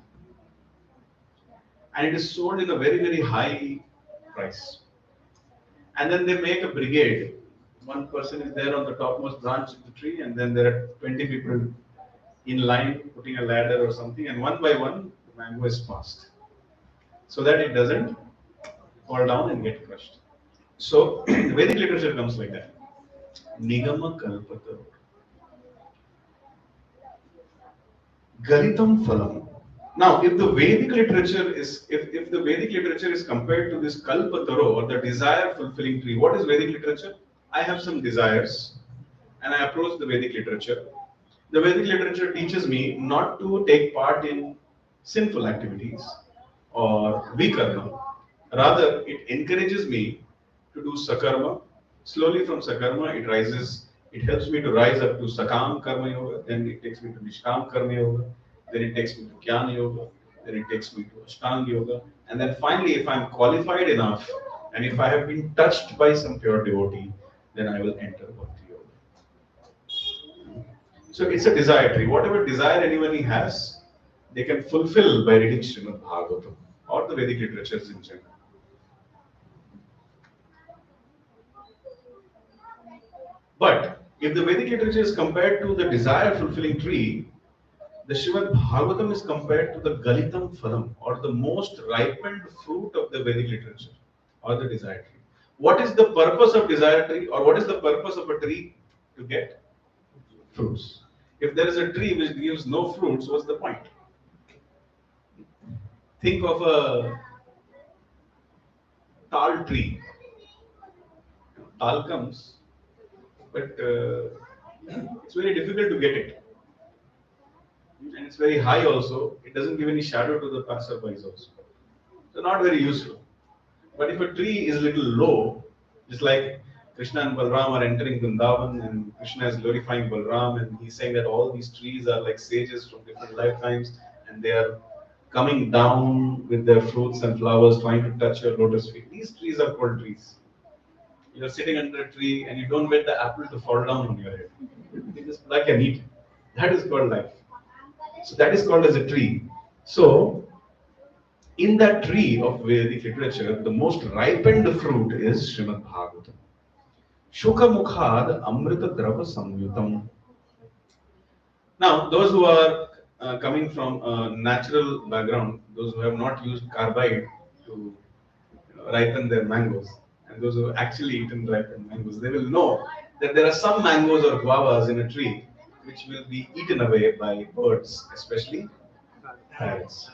And it is sold in a very, very high price. And then they make a brigade. One person is there on the topmost branch of the tree, and then there are 20 people in line putting a ladder or something, and one by one the mango is passed, so that it doesn't fall down and get crushed. So the Vedic literature comes like that. Nigama kalpata galitam phalam. Now, if the Vedic literature is compared to this kalpataro, or the desire fulfilling tree, what is Vedic literature? I have some desires, and I approach the Vedic literature. The Vedic literature teaches me not to take part in sinful activities or vikarma. Rather, it encourages me to do sakarma. Slowly from sakarma, it helps me to rise up to sakam karma yoga, then it takes me to nishkam karma yoga, then it takes me to jnana yoga, then it takes me to ashtanga yoga, and then finally, if I'm qualified enough, and if I have been touched by some pure devotee, then I will enter bhakti yoga. So it's a desire tree. Whatever desire anyone has, they can fulfill by reading Srimad Bhagavatam or the Vedic literatures in general. But if the Vedic literature is compared to the desire fulfilling tree, the Srimad Bhagavatam is compared to the Galitam Phalam, or the most ripened fruit of the Vedic literature, or the desire tree. What is the purpose of desire tree, or what is the purpose of a tree? To get fruits. If there is a tree which gives no fruits, what's the point? Think of a tal tree. Tal comes, but it's very difficult to get it. And it's very high also. It doesn't give any shadow to the passerbys also. So not very useful. But if a tree is a little low, just like Krishna and Balram are entering Vrindavan, and Krishna is glorifying Balram, and he's saying that all these trees are like sages from different lifetimes, and they are coming down with their fruits and flowers trying to touch your lotus feet. These trees are called trees. You're sitting under a tree and you don't want the apple to fall down on your head. You just pluck and eat. That is called life. So that is called as a tree. So in that tree of Vedic literature, the most ripened fruit is Srimad Bhagavatam. Shukha mukhad amrita drava samyutam. Now, those who are coming from a natural background, those who have not used carbide to ripen their mangoes, and those who have actually eaten ripened mangoes, they will know that there are some mangoes or guavas in a tree which will be eaten away by birds, especially parrots.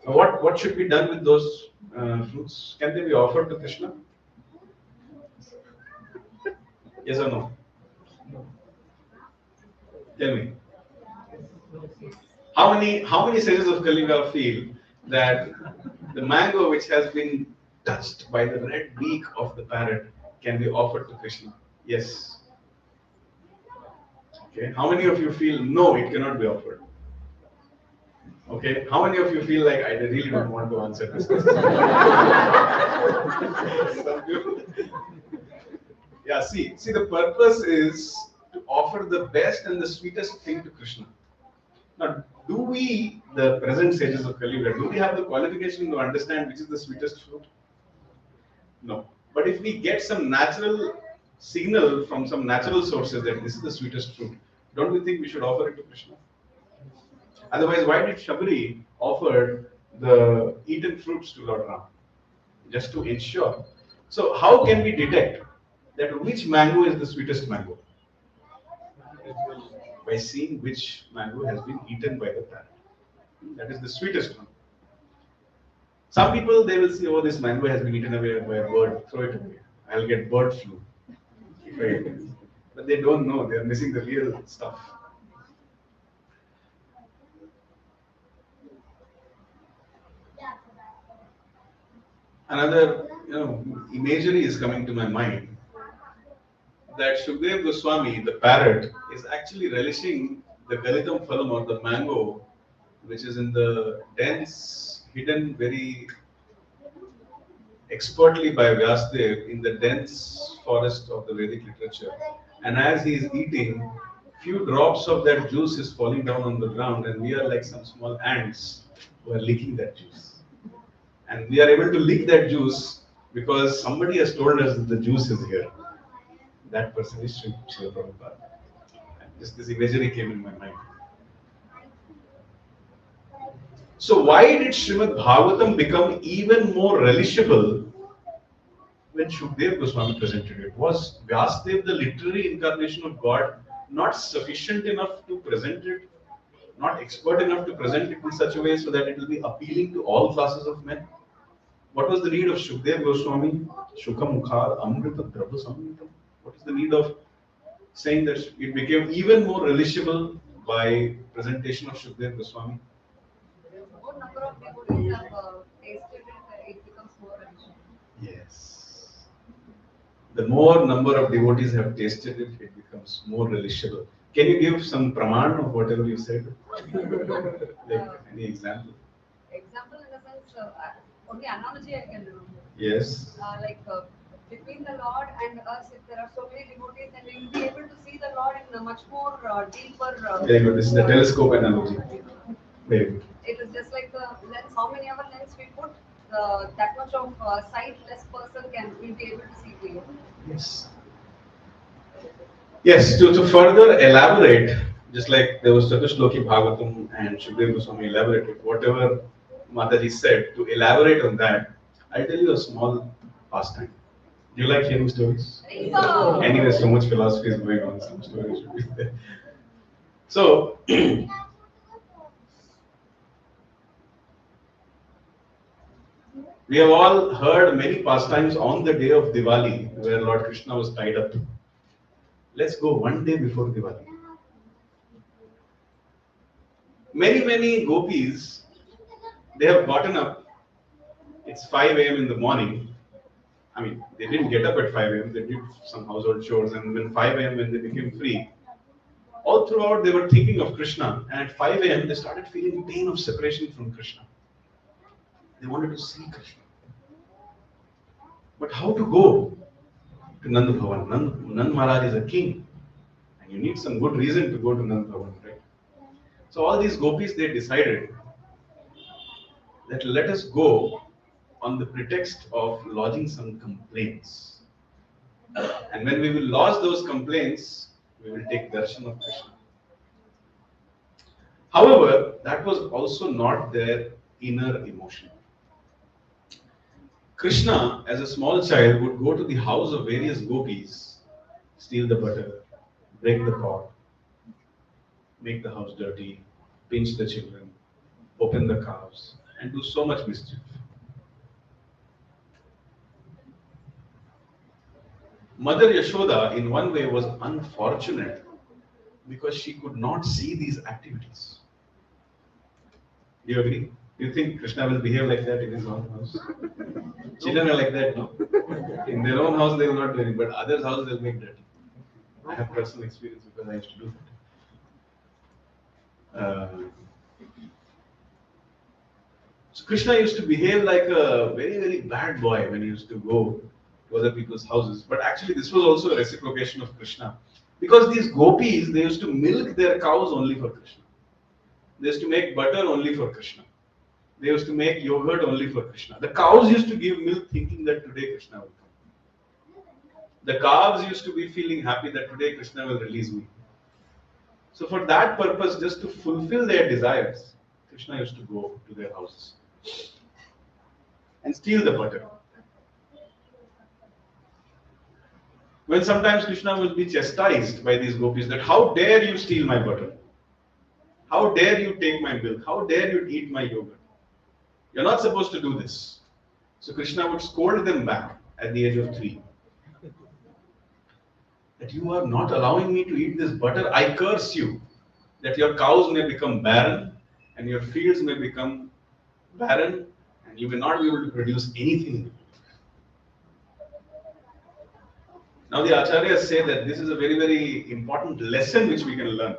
So what should be done with those fruits? Can they be offered to Krishna? Yes or no? Tell me. How many sages of Kali Yuga feel that the mango which has been touched by the red beak of the parrot can be offered to Krishna? Yes. Okay. How many of you feel no, it cannot be offered? Okay. How many of you feel like I really don't want to answer this question? Some people. Yeah. See, the purpose is to offer the best and the sweetest thing to Krishna. Now, do we, the present sages of Kali Yuga, do we have the qualification to understand which is the sweetest fruit? No. But if we get some natural signal from some natural sources that this is the sweetest fruit, don't we think we should offer it to Krishna? Otherwise, why did Shabri offer the eaten fruits to Lord Ram? Just to ensure. So, how can we detect that which mango is the sweetest mango? By seeing which mango has been eaten by the parrot. That is the sweetest one. Some people, they will say, oh, this mango has been eaten away by a bird, throw it away. I'll get bird flu if I eat it. But they don't know, they are missing the real stuff. Another imagery is coming to my mind that Shukdev Goswami, the parrot, is actually relishing the Galitam Phalam or the mango, which is in the dense, hidden, very expertly by Vyasdev in the dense forest of the Vedic literature. And as he is eating, few drops of that juice is falling down on the ground, and we are like some small ants who are licking that juice. And we are able to lick that juice because somebody has told us that the juice is here. That person is Srila Prabhupada. And this imagery came in my mind. So why did Srimad Bhagavatam become even more relishable when Shukdev Goswami presented it? Was Vyasdev, the literary incarnation of God, not sufficient enough to present it? Not expert enough to present it in such a way so that it will be appealing to all classes of men? What was the need of Shukdev Goswami? Shukha Mukhar Amrita Drabha Samritam. What is the need of saying that it became even more relishable by presentation of Shukdev Goswami? More number of devotees have tasted it, it becomes more relishable. Yes. The more number of devotees have tasted it, it becomes more relishable. Can you give some praman of whatever you said? Like any example? Example in the sense, only analogy I can remember. Yes. Between the Lord and us, if there are so many devotees, then we will be able to see the Lord in a much more deeper. Very good. This is the telescope analogy. Very good. It is just like the lens. How many ever lens we put, that much of sightless person will be able to see clearly. Yes. Yes, to further elaborate, just like there was Chatushloki Bhagavatam and Shukdev Goswami elaborated, whatever Mataji said, to elaborate on that, I'll tell you a small pastime. Do you like hearing stories? Anyway, so much philosophy is going on, some stories should be there. So, we have all heard many pastimes on the day of Diwali where Lord Krishna was tied up. Let's go one day before Diwali. Many gopis, they have gotten up. It's 5 a.m. in the morning. I mean, they didn't get up at 5 a.m. They did some household chores, and when 5 a.m. when they became free, all throughout they were thinking of Krishna. And at 5 a.m. they started feeling pain of separation from Krishna. They wanted to see Krishna. But how to go to Nand Bhavan? Nand Maharaj is a king. And you need some good reason to go to Nand Bhavan, right? So all these gopis, they decided that let us go on the pretext of lodging some complaints. And when we will lodge those complaints, we will take darshan of Krishna. However, that was also not their inner emotion. Krishna, as a small child, would go to the house of various gopis, steal the butter, break the pot, make the house dirty, pinch the children, open the calves, and do so much mischief. Mother Yashoda, in one way, was unfortunate because she could not see these activities. Do you agree? Do you think Krishna will behave like that in his own house? Children are like that, no? In their own house, they will not do it, but others' house, they'll make dirty. I have personal experience because I used to do that. So Krishna used to behave like a very, very bad boy when he used to go to other people's houses. But actually, this was also a reciprocation of Krishna. Because these gopis, they used to milk their cows only for Krishna. They used to make butter only for Krishna. They used to make yogurt only for Krishna. The cows used to give milk thinking that today Krishna will come. The calves used to be feeling happy that today Krishna will release me. So for that purpose, just to fulfill their desires, Krishna used to go to their houses and steal the butter. When sometimes Krishna will be chastised by these gopis that how dare you steal my butter? How dare you take my milk? How dare you eat my yogurt? You're not supposed to do this. So Krishna would scold them back at the age of 3. That you are not allowing me to eat this butter, I curse you. That your cows may become barren and your fields may become barren and you may not be able to produce anything. Now the Acharyas say that this is a very, very important lesson which we can learn.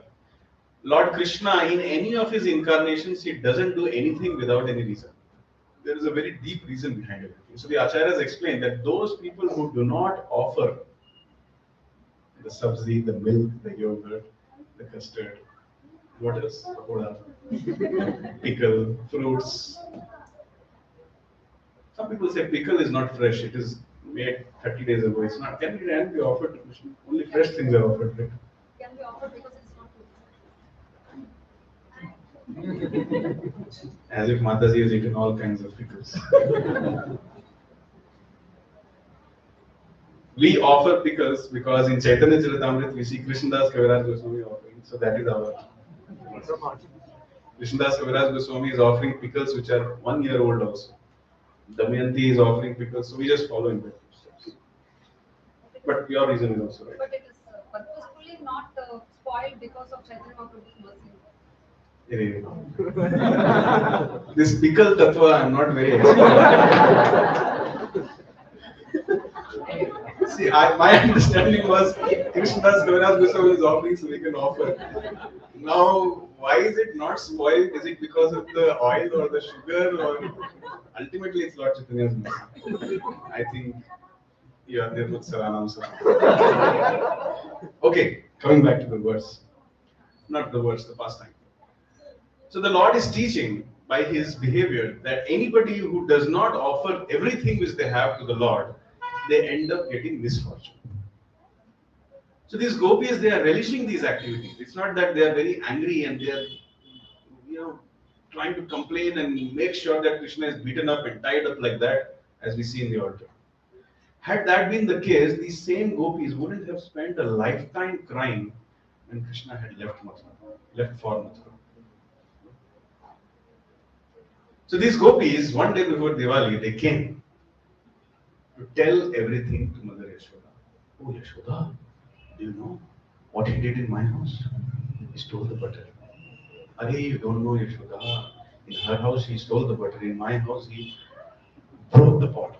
Lord Krishna, in any of his incarnations, he doesn't do anything without any reason. There is a very deep reason behind everything. So the Acharyas explain that those people who do not offer the sabzi, the milk, the yogurt, the custard, what else? Pakoda, pickle, fruits. Some people say pickle is not fresh, it is made 30 days ago. It's not. Can be offered to Krishna? Only fresh things are offered, right? Can be offered because it's not As if Mataji has eaten all kinds of pickles. We offer pickles because in Chaitanya Charitamrita we see Krishnadas Kaviraj Goswami offering. So that is our. Krishnadas Kaviraj Goswami is offering pickles which are 1 year old also. Damayanti is offering pickles, so we just follow in that steps. But your reason is also right. But it is purposefully not spoiled because of Chaitanya Mahaprabhu's mercy. This pickle tattva, I am not very expert. See, my understanding was Krishnadas Kaviraj Goswami is offering, so we can offer. Now, why is it not spoiled? Is it because of the oil or the sugar? Or ultimately, it's Lord Chaitanya's mercy. I think you are there with Saranam. Okay, coming back to the verse. Not the verse, the pastime. So the Lord is teaching by his behavior that anybody who does not offer everything which they have to the Lord, they end up getting misfortune. So these gopis, they are relishing these activities. It's not that they are very angry and they are, trying to complain and make sure that Krishna is beaten up and tied up like that, as we see in the altar. Had that been the case, these same gopis wouldn't have spent a lifetime crying when Krishna had left for Mathura. So these gopis, one day before Diwali, they came to tell everything to Mother Yashoda. Oh Yashoda, do you know what he did in my house? He stole the butter. Arey, you don't know Yashoda. In her house he stole the butter. In my house he broke the pot.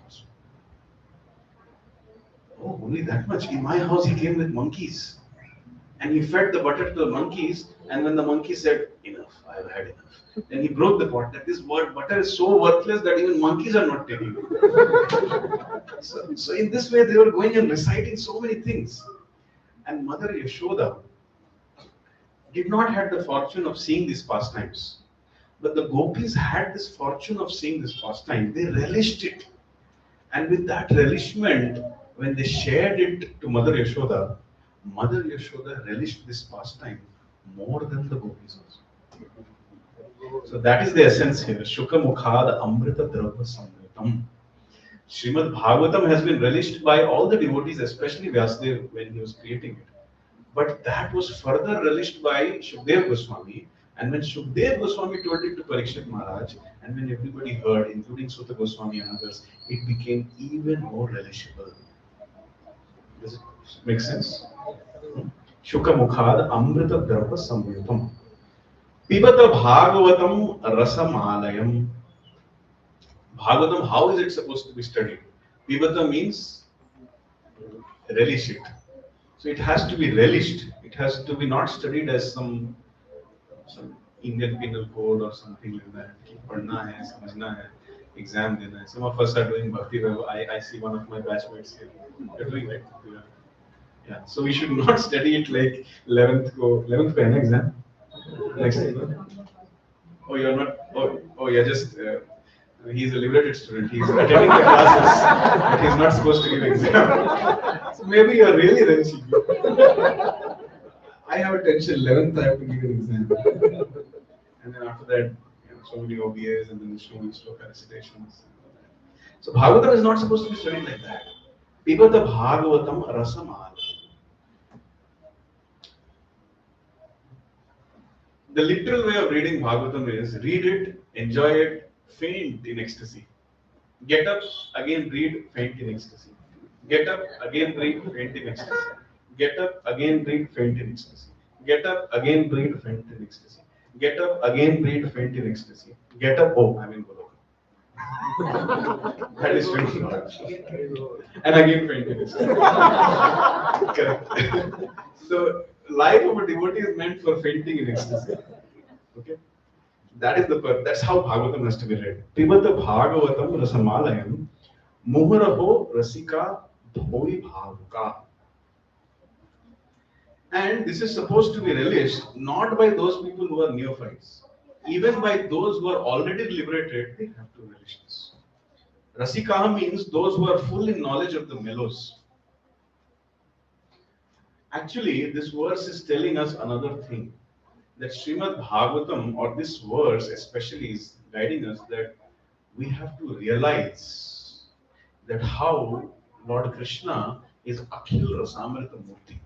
Oh, only that much. In my house he came with monkeys. And he fed the butter to the monkeys, and when the monkey said, enough, I have had enough, then he broke the pot. That this word butter is so worthless that even monkeys are not taking it. So in this way they were going and reciting so many things. And Mother Yashoda did not have the fortune of seeing these pastimes. But the gopis had this fortune of seeing this pastime. They relished it. And with that relishment, when they shared it to Mother Yashoda relished this pastime more than the gopis also. So that is the essence here. Shuka Mukhad Amrita Dravya Samritam. Srimad Bhagavatam has been relished by all the devotees, especially Vyasadeva when he was creating it. But that was further relished by Shukdev Goswami. And when Shukdev Goswami told it to Parikshit Maharaj, and when everybody heard, including Sutta Goswami and others, it became even more relishable. Does it make sense? Shuka Mukhad Amrita Dravya Samritam. Pibata Bhagavatam Rasamalayam. Bhagavatam, how is it supposed to be studied? Pibata means relish it. So it has to be relished. It has to be not studied as some Indian penal code or something like that. Padhna hai, samajhna hai, exam dena hai. Some of us are doing bhakti. I see one of my batchmates here. They're doing like yeah. So we should not study it like 11th ko 11th ko hai na exam. Next time. Oh, you're not. Oh, you're just. He's a liberated student. He's attending the classes, but he's not supposed to give exam. So maybe you're really relishing. I have a tension. 11th, I have to give an exam, and then after that, so many OBAs and then so many sloka recitations. So Bhagavatam is not supposed to be studied like that. Pibata Bhagavatam Rasamala. The literal way of reading Bhagavatam is read it, enjoy it, faint in ecstasy. Get up, again read, faint in ecstasy. Get up, again read, faint in ecstasy. Get up, again read, faint in ecstasy. Get up, again read, faint in ecstasy. Get up, again read, faint in ecstasy. Get up, oh, I'm in Goloka. That is fainting. And again faint in ecstasy. Correct. So, life of a devotee is meant for fainting in ecstasy. Okay? That is that's how Bhagavatam has to be read. Pibata Bhagavatam Rasamalayam Muhuraho Rasika Bhoi Bhavuka. And this is supposed to be relished not by those people who are neophytes. Even by those who are already liberated, they have to relish this. Rasika means those who are full in knowledge of the mellows. Actually, this verse is telling us another thing. That Srimad Bhagavatam, or this verse especially, is guiding us that we have to realize that how Lord Krishna is Akhil Rasamrita Murti.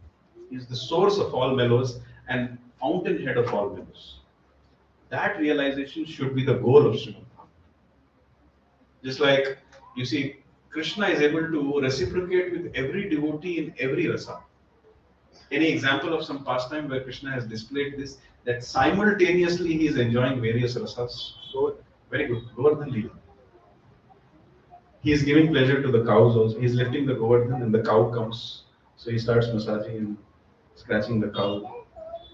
He is the source of all mellows and fountainhead of all mellows. That realization should be the goal of Srimad Bhagavatam. Just like, you see, Krishna is able to reciprocate with every devotee in every rasa. Any example of some pastime where Krishna has displayed this, that simultaneously he is enjoying various rasas? Very good. Govardhan Leela. He is giving pleasure to the cows also. He is lifting the Govardhan and the cow comes. So he starts massaging and scratching the cow.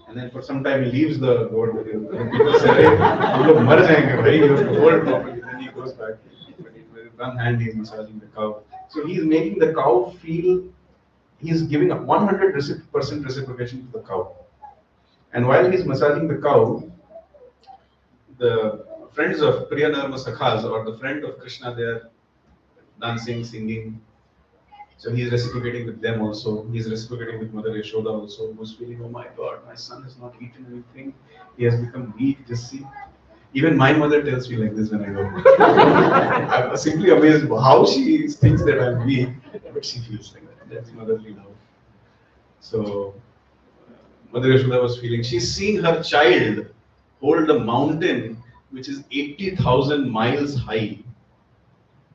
And then for some time he leaves the Govardhan. And people say, hey, you look mar jayenge, bhai, you have to hold properly. Then he goes back. With one hand he is massaging the cow. So he is making the cow feel. He is giving a 100% reciprocation to the cow. And while he is massaging the cow, the friends of Arjunasakha, or the friend of Krishna, they are dancing, singing. So he is reciprocating with them also. He is reciprocating with Mother Yashoda also, who is feeling, oh my God, my son has not eaten anything. He has become weak, just see. Even my mother tells me like this when I go. I'm simply amazed how she thinks that I'm weak, but she feels like that. That's motherly love. So, Mother Yashoda was feeling, she's seeing her child hold a mountain which is 80,000 miles high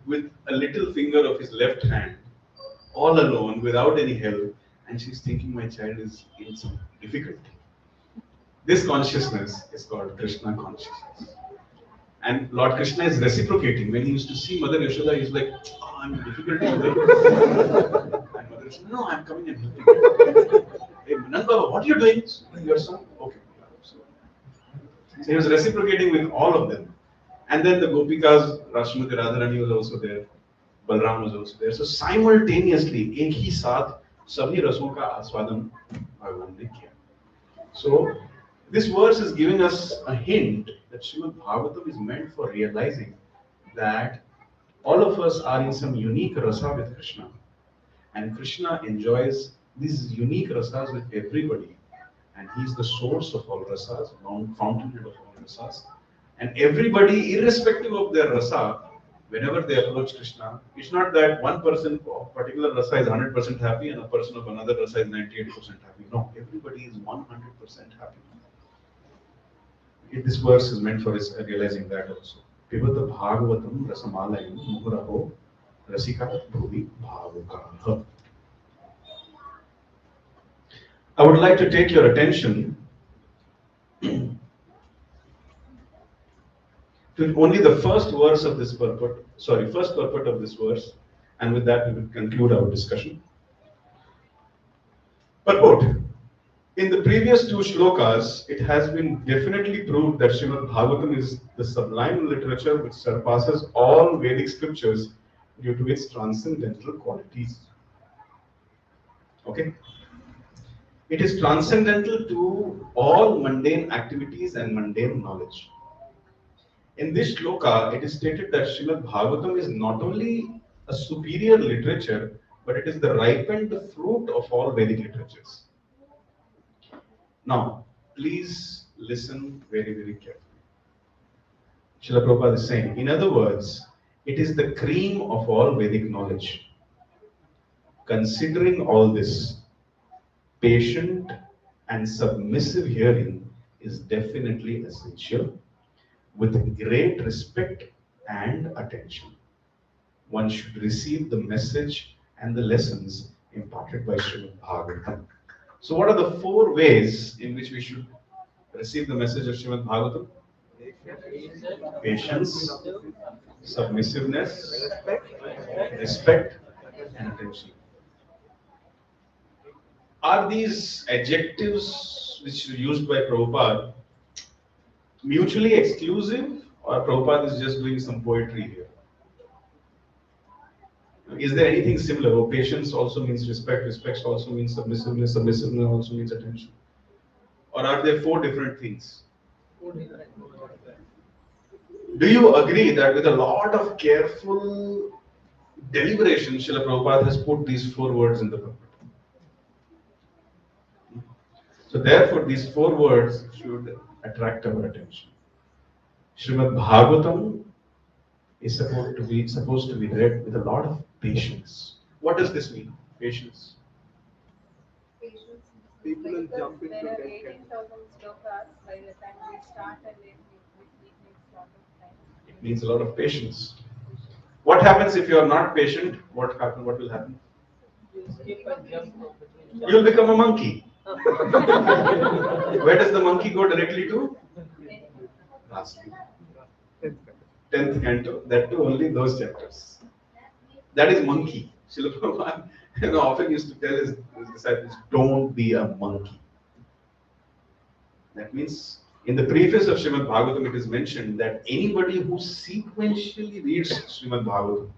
with a little finger of his left hand, all alone, without any help, and she's thinking, my child is in some difficulty. This consciousness is called Krishna consciousness. And Lord Krishna is reciprocating. When he used to see Mother Yashoda, he's like, oh, I'm in difficulty today. And Mother Yashoda, no, I'm coming and helping you. Hey, Nanda, what are you doing? Your son? Okay. So he was reciprocating with all of them. And then the Gopikas, Rashmati Radharani was also there. Balram was also there. So simultaneously, ek hi saath, sabhi rason ka aswadan Bhagavan ne kiya. So this verse is giving us a hint that Srimad Bhagavatam is meant for realizing that all of us are in some unique rasa with Krishna. And Krishna enjoys these unique rasas with everybody. and He is the source of all rasas, fountainhead of all rasas. And everybody, irrespective of their rasa, whenever they approach Krishna, it's not that one person of particular rasa is 100% happy and a person of another rasa is 98% happy. No, everybody is 100% happy. This verse is meant for us realizing that also. Pivata bhagavatam rasamalayam muhuraho rasika bhuvi bhavukaha. I would like to take your attention to only the first verse of this purport, first purport of this verse, and with that we will conclude our discussion. Purport. In the previous two shlokas, it has been definitely proved that Srimad Bhagavatam is the sublime literature which surpasses all Vedic scriptures due to its transcendental qualities. Okay? It is transcendental to all mundane activities and mundane knowledge. In this shloka, it is stated that Srimad Bhagavatam is not only a superior literature, but it is the ripened fruit of all Vedic literatures. Now, please listen very, very carefully. Srila Prabhupada is saying, in other words, it is the cream of all Vedic knowledge. Considering all this, patient and submissive hearing is definitely essential, with great respect and attention. One should receive the message and the lessons imparted by Srimad Bhagavatam. So what are the 4 ways in which we should receive the message of Srimad Bhagavatam? Patience, submissiveness, respect, and attention. Are these adjectives which are used by Prabhupada mutually exclusive, or Prabhupada is just doing some poetry here? Is there anything similar? Oh, patience also means respect, respect also means submissiveness, submissiveness also means attention. Or are there 4 different things? Do you agree that with a lot of careful deliberation, Srila Prabhupada has put these 4 words in the book? So therefore, these 4 words should attract our attention. Srimad Bhagavatam is supposed to be read with a lot of patience. What does this mean? Patience. Patience. People will jump into There are that 18,000 slokas. By the time we start and then it takes a lot of time. It means a lot of patience. What happens if you are not patient? What will happen? You skip and jump between. You'll become a monkey. Where does the monkey go directly to? Last. 10th canto, that too only those chapters. That is monkey. Srila Prabhupada often used to tell his disciples, don't be a monkey. That means, in the preface of Srimad Bhagavatam, it is mentioned that anybody who sequentially reads Srimad Bhagavatam,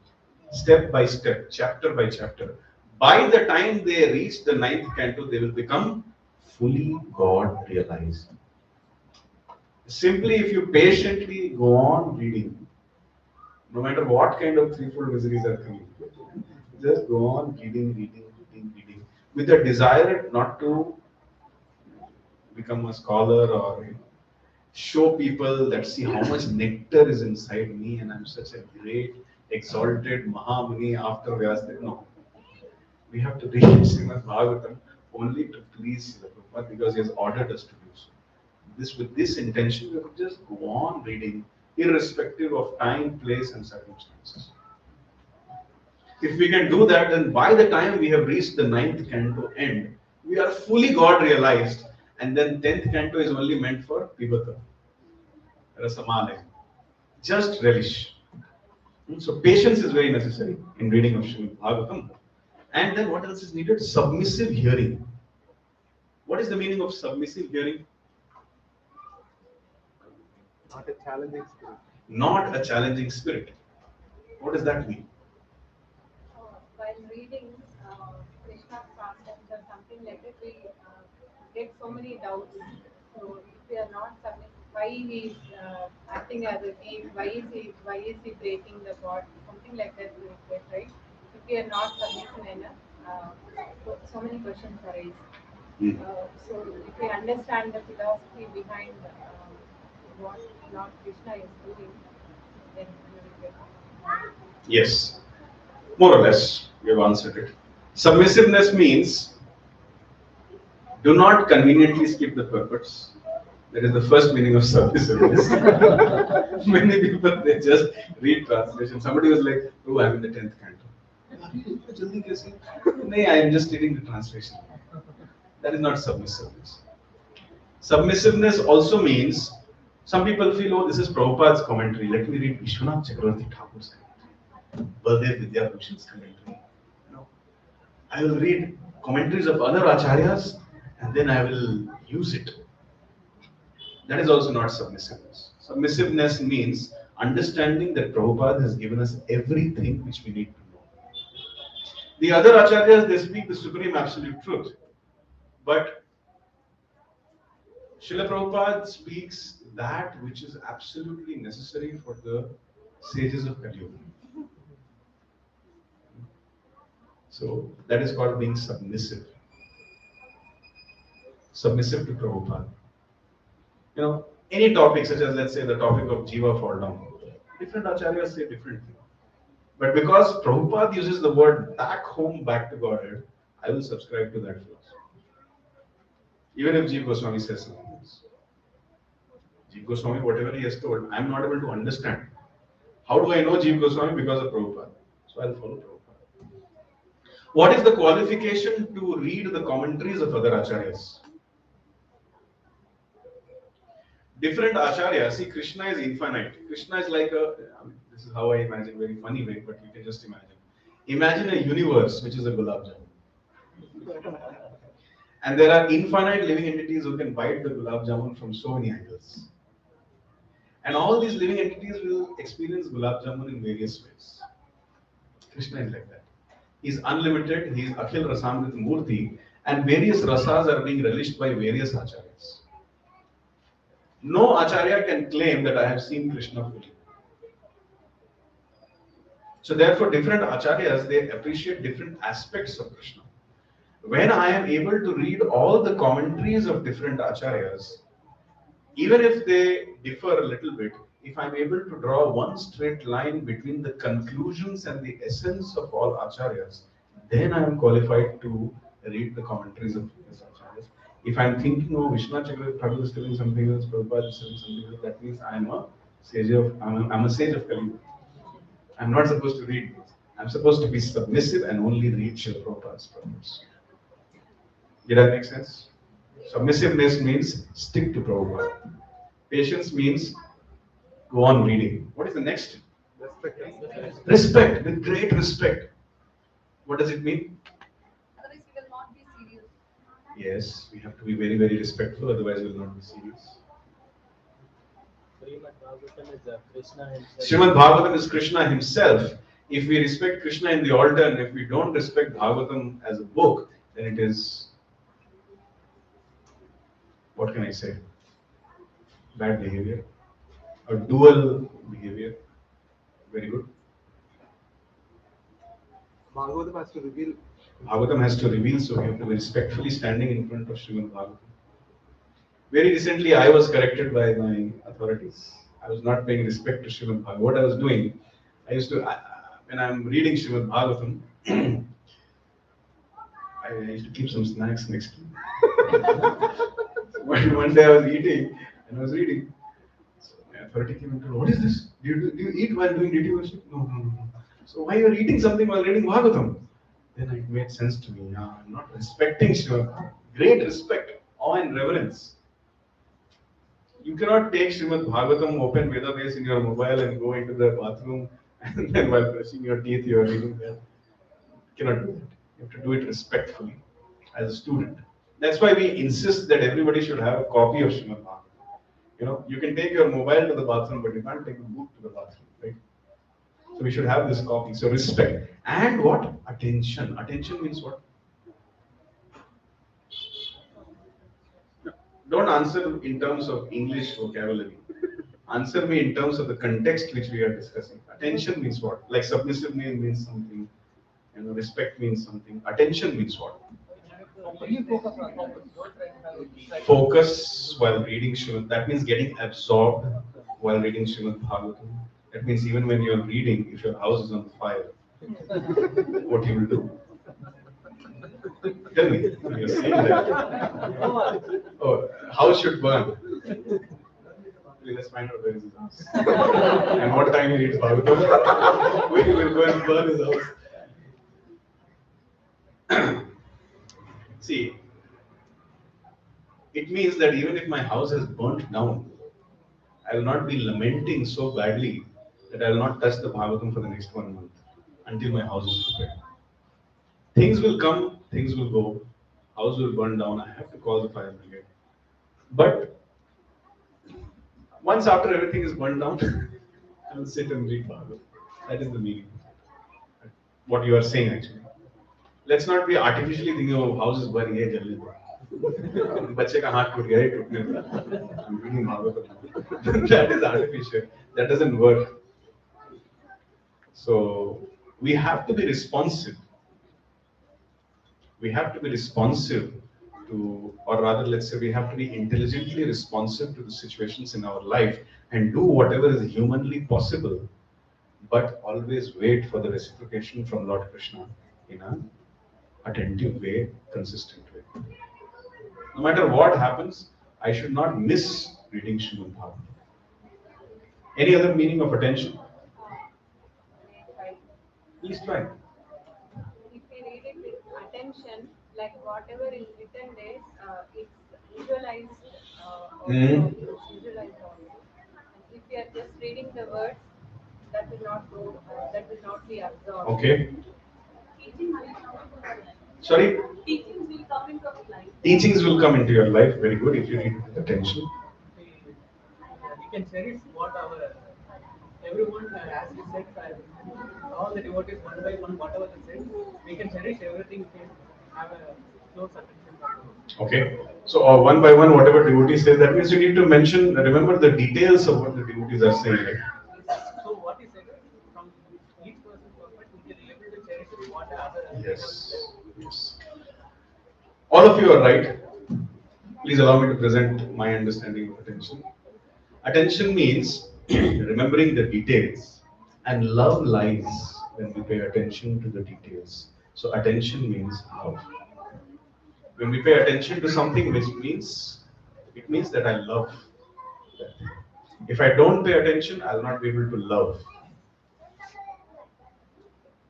step by step, chapter by chapter, by the time they reach the 9th canto, they will become fully God realized. Simply, if you patiently go on reading, no matter what kind of threefold miseries are coming, just go on reading, with a desire not to become a scholar or show people that see how much nectar is inside me and I'm such a great, exalted Mahamuni after Vyasdev. No. We have to read Srimad Bhagavatam only to please Srila Prabhupada because he has ordered us to do so. With this intention, we have to just go on reading, irrespective of time, place, and circumstances. If we can do that, then by the time we have reached the 9th canto end, we are fully God realized, and then 10th canto is only meant for Pivata, Rasamalaya. Just relish. So patience is very necessary in reading of Srimad Bhagavatam. And then what else is needed? Submissive hearing. What is the meaning of submissive hearing? Not a challenging spirit. Not a challenging spirit. What does that mean? While reading Krishna's concepts or something like that, we get so many doubts. So if we are not submitting, why he is acting as a thief? Why is he breaking the god? Something like that we get, right? If we are not submissive enough, so many questions arise. So if we understand the philosophy behind what Lord Krishna is doing, then we will get. Yes, more or less, you have answered it. Submissiveness means do not conveniently skip the purports. That is the first meaning of submissiveness. Many people they just read translation. Somebody was like, "Oh, I'm in the 10th canto." Jaldi kaise? No, I am just reading the translation. That is not submissiveness. Submissiveness also means some people feel, "Oh, this is Prabhupada's commentary. Let me read Vishwanath Chakravarti Thakur's commentary, Baldev Vidyabhushan's commentary." No, I will read commentaries of other acharyas and then I will use it. That is also not submissiveness. Submissiveness means understanding that Prabhupada has given us everything which we need to know. The other acharyas, they speak the supreme absolute truth. But Srila Prabhupada speaks that which is absolutely necessary for the sages of Kali Yuga. So that is called being submissive. Submissive to Prabhupada. You know, any topic such as, let's say, the topic of Jiva fall down, different acharyas say different things. But because Prabhupada uses the word back home, back to Godhead, I will subscribe to that philosophy. Even if Jiva Goswami says something else. Jiva Goswami, whatever he has told, I am not able to understand. How do I know Jiva Goswami? Because of Prabhupada. So I'll follow Prabhupada. What is the qualification to read the commentaries of other acharyas? Different acharyas, see, Krishna is infinite. Krishna is like this is how I imagine, very funny way, but you can just imagine. Imagine a universe which is a gulab jamun. And there are infinite living entities who can bite the gulab jamun from so many angles. And all these living entities will experience gulab jamun in various ways. Krishna is like that. He is unlimited, he is Akhil Rasamrit Murti, and various rasas are being relished by various acharyas. No acharya can claim that I have seen Krishna fully. So therefore, different acharyas, they appreciate different aspects of Krishna. When I am able to read all the commentaries of different acharyas, even if they differ a little bit, if I'm able to draw one straight line between the conclusions and the essence of all acharyas, then I am qualified to read the commentaries of these acharyas. If I'm thinking, oh, Vishwanath Chakravarti Thakur is telling something else, Prabhupada is telling something else, that means I'm a sage of Kali Yuga. I'm not supposed to read this. I'm supposed to be submissive and only read Srila Prabhupada's purpose. Did that make sense? Submissiveness means stick to Prabhupada. Patience means go on reading. What is the next? Respect. Respect, with great respect. What does it mean? Otherwise, we will not be serious. Yes, we have to be very, very respectful, otherwise we will not be serious. Srimad Bhagavatam is Krishna himself. Srimad Bhagavatam is Krishna himself. If we respect Krishna in the altar and if we don't respect Bhagavatam as a book, then it is, what can I say? Bad behavior. Or dual behavior. Very good. Bhagavatam has to reveal. Bhagavatam has to reveal, so we have to be respectfully standing in front of Srimad Bhagavatam. Very recently, I was corrected by my authorities. I was not paying respect to Srimad Bhagavatam. What I was doing, I used to, when I'm reading Srimad Bhagavatam, I used to keep some snacks next to me. One day I was eating and I was reading. So my authority came and told, what is this? Do you eat while doing duty worship? No. So why are you eating something while reading Bhagavatam? Then it made sense to me. Yeah, I'm not respecting Srimad Bhagavatam. Great respect, awe and reverence. You cannot take Srimad Bhagavatam, open Vedabase in your mobile and go into the bathroom and then while brushing your teeth you are reading that. You cannot do that. You have to do it respectfully as a student. That's why we insist that everybody should have a copy of Srimad Bhagavatam. You know, you can take your mobile to the bathroom, but you can't take a book to the bathroom, right? So we should have this copy. So respect. And what? Attention. Attention means what? Don't answer in terms of English vocabulary. Answer me in terms of the context which we are discussing. Attention means what? Like submissive means something. You know, respect means something. Attention means what? Only focus on focus. Don't try to have a distraction. Focus while reading Srimad. That means getting absorbed while reading Srimad Bhagavatam. That means even when you're reading, if your house is on fire, what you will do? Tell me, you're saying that. Oh, house should burn. Let's find out where is his house. And what time he reads Bhagavatam. We will go and burn his house. See, it means that even if my house has burnt down, I will not be lamenting so badly that I will not touch the Bhagavatam for the next 1 month until my house is prepared. Things will come, things will go, house will burn down, I have to call the fire brigade. But once after everything is burned down, I will sit and read Bhagavatam. That is the meaning. What you are saying actually. Let's not be artificially thinking, oh, house is burning, hey, jaldi burn. बच्चे का हाथ टूट गया है टूटने वाला. I'm reading Bhagavatam. That is artificial. That doesn't work. So we have to be responsive. We have to be responsive to, or rather, let's say, we have to be intelligently responsive to the situations in our life and do whatever is humanly possible, but always wait for the reciprocation from Lord Krishna in an attentive way, consistent way. No matter what happens, I should not miss reading Srimad Bhagavatam. Any other meaning of attention? Please try. If we read it with attention, like whatever is written there, it's visualized. It's visualized also. And if we are just reading the words, that will not go. That will not be absorbed. Okay. Teachings will come into your life. Sorry? Teachings will come into your life. Teachings will come into your life. Very good if you read with attention. We can cherish what our everyone as we said, all the devotees one by one, whatever they said, we can cherish everything. We can have a close attention. Okay. So one by one, whatever devotee says, that means you need to mention, remember the details of what the devotees are saying. So what is said from each person's perspective, we can be able to cherish what the other. Yes. Yes. All of you are right. Please allow me to present my understanding of attention. Attention means remembering the details, and love lies when we pay attention to the details. So attention means love. When we pay attention to something, which means it means that I love that thing. If I don't pay attention, I'll not be able to love.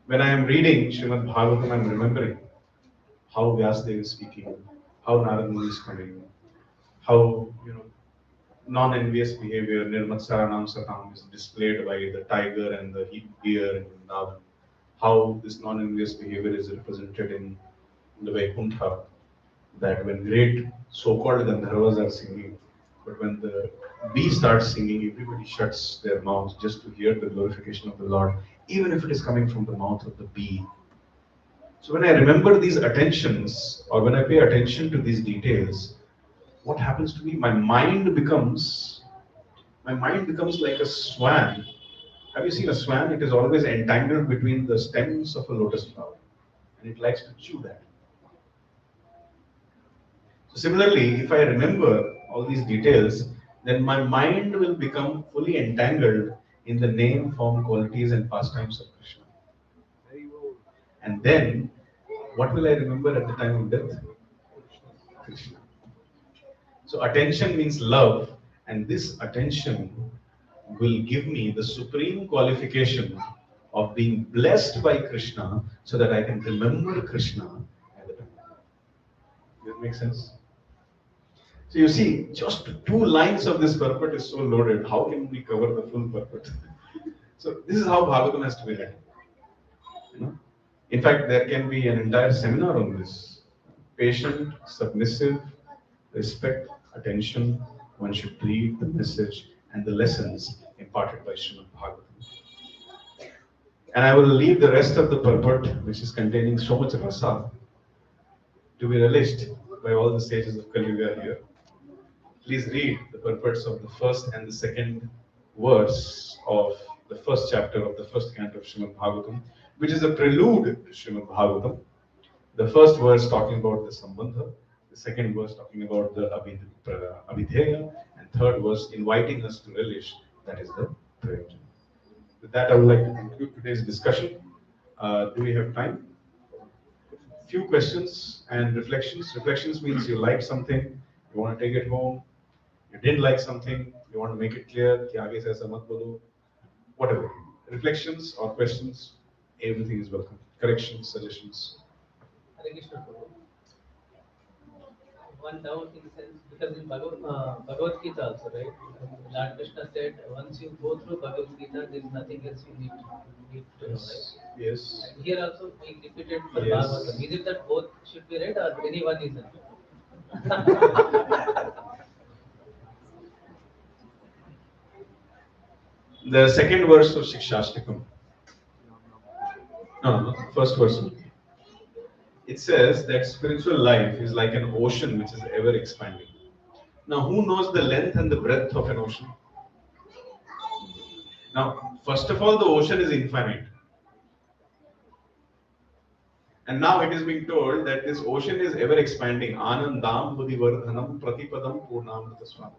When I am reading Srimad Bhagavatam, I'm remembering how Vyasdev is speaking, how Narada Muni is coming, how non-envious behavior, Nirmatsaranam Satam, is displayed by the tiger and the deer in Vrindavan. How this non-envious behavior is represented in the Vaikuntha, that when great so-called Gandharvas are singing, but when the bee starts singing, everybody shuts their mouths just to hear the glorification of the Lord, even if it is coming from the mouth of the bee. So when I remember these attentions, or when I pay attention to these details, what happens to me? My mind becomes like a swan. Have you seen a swan? It is always entangled between the stems of a lotus flower, and it likes to chew that. So similarly, if I remember all these details, then my mind will become fully entangled in the name, form, qualities, and pastimes of Krishna. And then, what will I remember at the time of death? Krishna. So attention means love, and this attention will give me the supreme qualification of being blessed by Krishna so that I can remember Krishna at the time. Does that make sense? So you see, just 2 lines of this purport is so loaded. How can we cover the full purport? So this is how Bhagavatam has to be read. In fact, there can be an entire seminar on this. Patient, submissive, respect, attention. One should read the message and the lessons imparted by Srimad Bhagavatam. And I will leave the rest of the purport, which is containing so much rasa, to be relished by all the sages of Kali Yuga here. Please read the purports of the first and the second verse of the first chapter of the first canto of Srimad Bhagavatam, which is a prelude to Srimad Bhagavatam. The first verse talking about the Sambandha, the second verse talking about the Abhidheya, and third verse inviting us to relish, that is the Prayojan. With that, I would like to conclude today's discussion. Do we have time? Few questions and reflections. Reflections means you like something, you want to take it home. You didn't like something, you want to make it clear, कि आगे से ऐसा मत बोलो. Whatever. Reflections or questions, everything is welcome. Corrections, suggestions. Hare Krishna Prabhu. One doubt in the sense, because in Bhagavad Gita also, right? Lord Krishna said, once you go through Bhagavad Gita, there is nothing else you need to know, right? Yes. And here also we repeated for Yes. Bhagavatam. Is it that both should be read or any one is enough? The second verse of Shikshashtakam. No, first verse. It says that spiritual life is like an ocean which is ever expanding. Now, who knows the length and the breadth of an ocean? Now, first of all, the ocean is infinite. And now it is being told that this ocean is ever expanding. Anandam Budhivardhanam Pratipadam Purnamritaswam.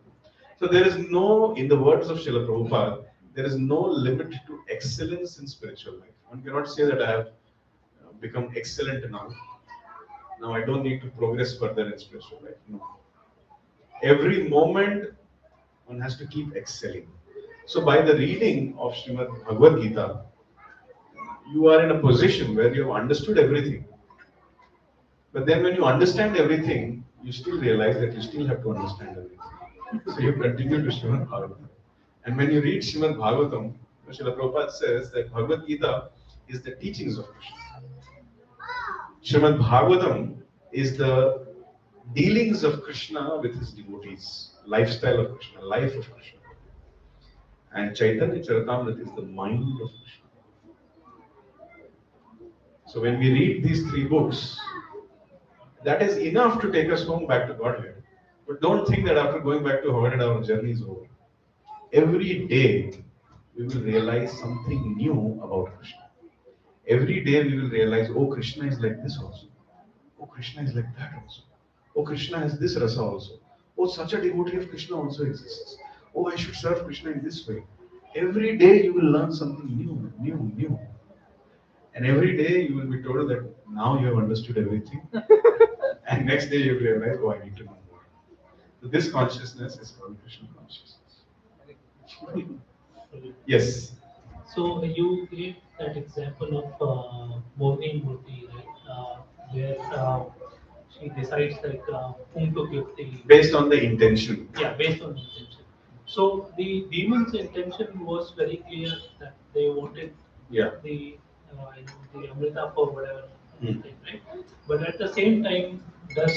So there is no, in the words of Srila Prabhupada, there is no limit to excellence in spiritual life. One cannot say that I have become excellent now. Now I don't need to progress further in spiritual life. No. Every moment one has to keep excelling. So by the reading of Srimad Bhagavad Gita, you are in a position where you have understood everything. But then when you understand everything, you still realize that you still have to understand everything. So you continue to Srimad Bhagavatam. And when you read Srimad Bhagavatam, Srila Prabhupada says that Bhagavad Gita is the teachings of Krishna. Srimad Bhagavatam is the dealings of Krishna with his devotees, lifestyle of Krishna, life of Krishna. And Chaitanya Charitamrita is the mind of Krishna. So when we read these three books, that is enough to take us home back to Godhead. But don't think that after going back to Godhead, our journey is over. Every day, we will realize something new about Krishna. Every day, we will realize, oh, Krishna is like this also. Oh, Krishna is like that also. Oh, Krishna has this rasa also. Oh, such a devotee of Krishna also exists. Oh, I should serve Krishna in this way. Every day, you will learn something new. And every day, you will be told that now you have understood everything. And next day, you will realize, oh, I need to know more. So this consciousness is called Krishna consciousness. Yes. So you gave that example of Mohini Murti, right? Where she decides like whom to give the Based on the intention. yeah, based on intention. So the demon's intention was very clear that they wanted Yeah. the the Amrita for whatever Hmm. thing, right? But at the same time, does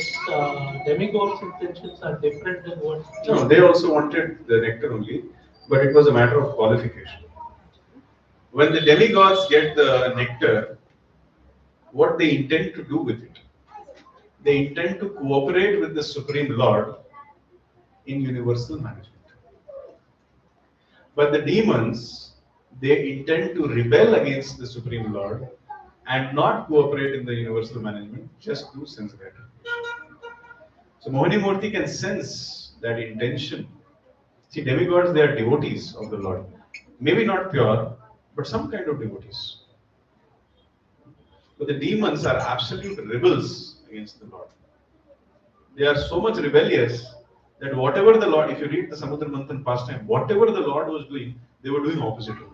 demigod's intentions are different than what? No, they also wanted the nectar only, but it was a matter of qualification. When the demigods get the nectar, what they intend to do with it? They intend to cooperate with the Supreme Lord in universal management. But the demons, they intend to rebel against the Supreme Lord and not cooperate in the universal management, just do sense gratification. So Mohini Murti can sense that intention. See, demigods, they are devotees of the Lord. Maybe not pure, but some kind of devotees. But the demons are absolute rebels against the Lord. They are so much rebellious that whatever the Lord, if you read the Samudra Manthan pastime, whatever the Lord was doing, they were doing opposite of it.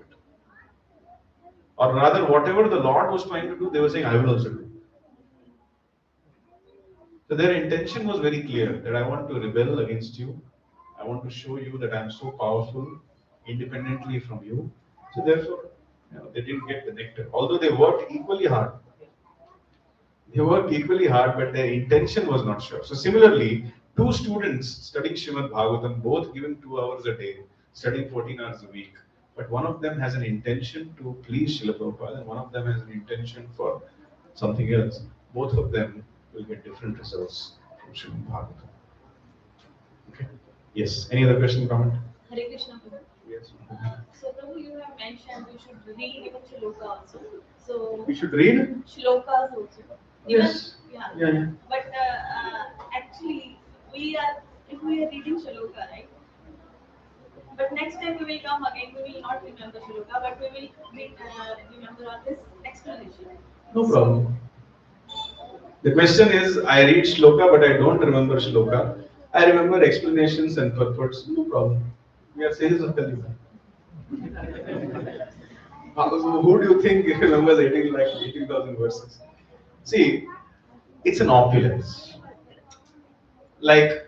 Or rather, whatever the Lord was trying to do, they were saying, I will also do. So their intention was very clear that I want to rebel against you. I want to show you that I am so powerful independently from you. So therefore, they didn't get the nectar. Although they worked equally hard. They worked equally hard, but their intention was not sure. So similarly, two students studying Srimad Bhagavatam, both given 2 hours a day, studying 14 hours a week. But one of them has an intention to please Srila Prabhupada, and one of them has an intention for something else. Both of them will get different results from Srimad Bhagavatam. Okay. Yes. Any other question, comment? Hare Krishna Prabhu. Yes. So Prabhu, you have mentioned we should read even shloka also. So We should read. shlokas also. Yes. Yeah. Yeah. But actually, if we are reading Shloka, right? But next time we will come again, we will not remember Shloka, but we will remember all this explanation. No problem. The question is, I read shloka, but I don't remember shloka. I remember explanations and purports. No problem. We are sages of Kali Yuga. Who do you think remembers 18,000 verses? See, it's an opulence. Like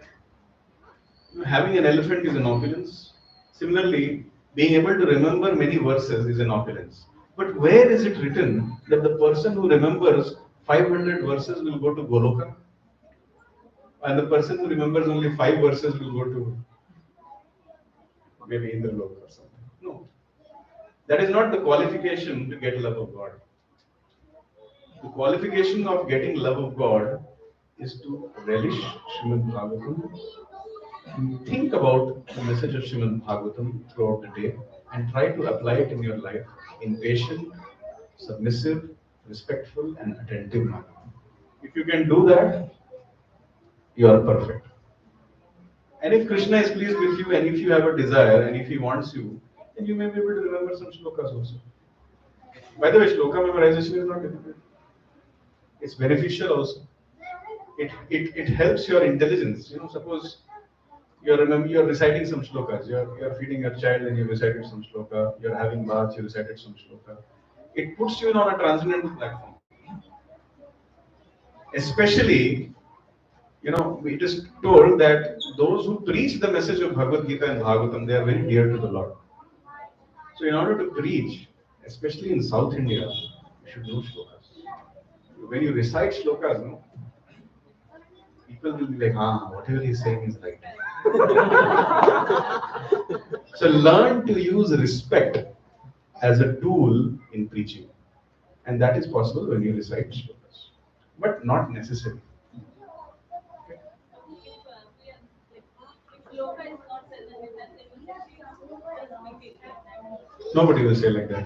having an elephant is an opulence. Similarly, being able to remember many verses is an opulence. But where is it written that the person who remembers 500 verses will go to Goloka? And the person who remembers only 5 verses will go to maybe Indralok or something. No. That is not the qualification to get love of God. The qualification of getting love of God is to relish Srimad Bhagavatam, and think about the message of Srimad Bhagavatam throughout the day and try to apply it in your life in patient, submissive, respectful, and attentive manner. If you can do that, you are perfect. And if Krishna is pleased with you, and if you have a desire, and if he wants you, then you may be able to remember some shlokas also. By the way, shloka memorization is not difficult. It's beneficial also. It helps your intelligence. Suppose you're reciting some shlokas. You're feeding your child and you recited some shloka. You're having bath, you recited some shloka. It puts you on a transcendental platform. Especially, it is told that those who preach the message of Bhagavad Gita and Bhagavatam, they are very dear to the Lord. So in order to preach, especially in South India, you should know shlokas. When you recite shlokas, people will be like, whatever he's saying is right. So learn to use respect as a tool in preaching. And that is possible when you recite shlokas. But not necessary. If Shloka is not said, then they will say she is speaking like that. Nobody will say like that.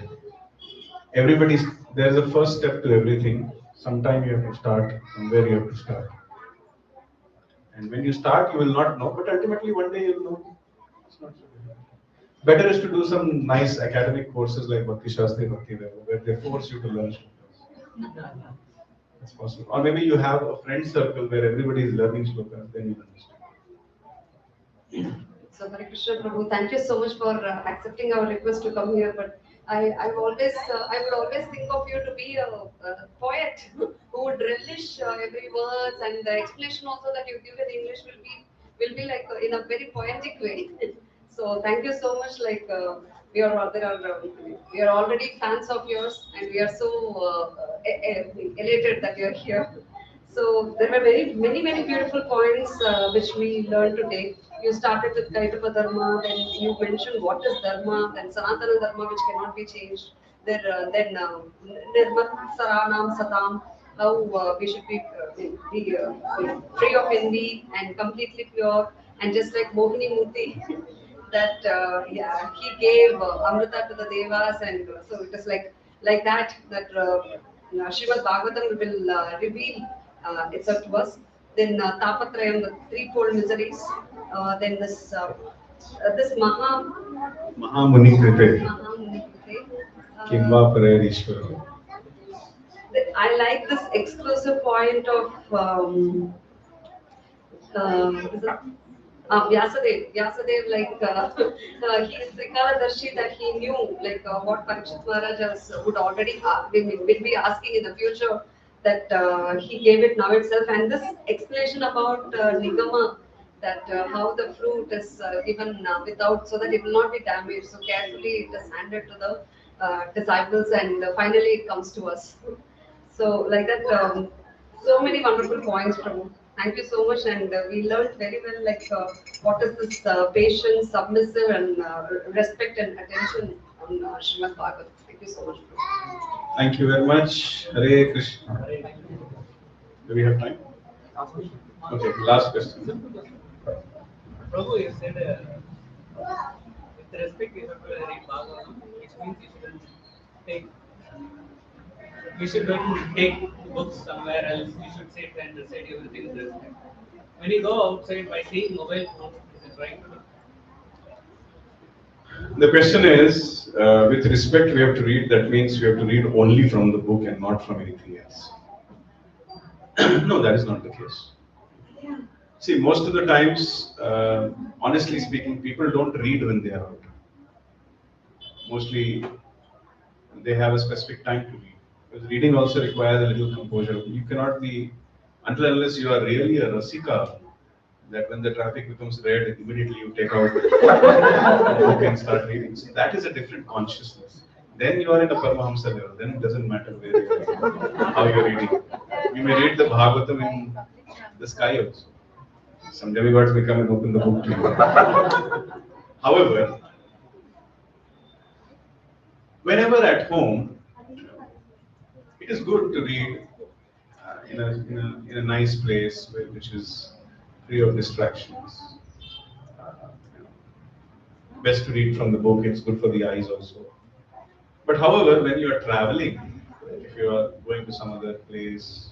There's a first step to everything. Sometime you have to start, somewhere you have to start. And when you start, you will not know, but ultimately one day you'll know. It's not so difficult. Better is to do some nice academic courses like Bhakti Shastri, Bhakti Vaibhav, where they force you to learn shlokas. That's possible. Or maybe you have a friend circle where everybody is learning shlokas, then you'll understand. So, Hare Krishna Prabhu, thank you so much for accepting our request to come here. But I would always think of you to be a poet who would relish every word, and the explanation also that you give in English will be like in a very poetic way. So, thank you so much. Like we are already fans of yours, and we are so elated that you are here. So there were many beautiful points which we learned today. You started with Kaitapa Dharma, then you mentioned what is Dharma, then Sanatana Dharma which cannot be changed. Then Nirmat Saranam Satam, how we should be free of envy and completely pure, and just like Mohini Murthy, that he gave Amrita to the Devas, and so it is like that Srimad Bhagavatam will reveal itself to us. Then Tapatrayam, the threefold miseries. Then this Mahamuni Krite, Mahamuni Krite. Kimva Parayarishwara. I like this exclusive point of Vyasadev, like he is Trikaladarshi, that he knew like what Parikshit Maharaj would already will be asking in the future, that he gave it now itself. And this explanation about Nigama, that how the fruit is given without, so that it will not be damaged. So carefully it is handed to the disciples, and finally it comes to us. So like that, so many wonderful points from. Thank you so much, and we learned very well like what is this patience, submissive, and respect and attention on Srimad Bhagavatam. Thank you so much. Thank you very much. Hare Krishna. Do we have time? Okay, last question. Prabhu, you said with respect you have to read Bhagavatam, which means you shouldn't take we shouldn't take books somewhere else. We should sit and recite everything with respect. When you go outside by seeing mobile phones, is it right? The question is, with respect, we have to read. That means we have to read only from the book and not from anything else. No, that is not the case. See, most of the times, honestly speaking, people don't read when they are out. Mostly, they have a specific time to read. Because reading also requires a little composure. You cannot be, until unless you are really a rasika, that when the traffic becomes red, immediately you take out the book and start reading. So that is a different consciousness. Then you are in a Paramahamsa level. Then it doesn't matter where you are, how you are reading. You may read the Bhagavatam in the sky also. Some demigods may come and open the book to you. However, whenever at home, it is good to read in a nice place which is free of distractions. You know, best to read from the book, it's good for the eyes also. But however, when you are traveling, if you are going to some other place,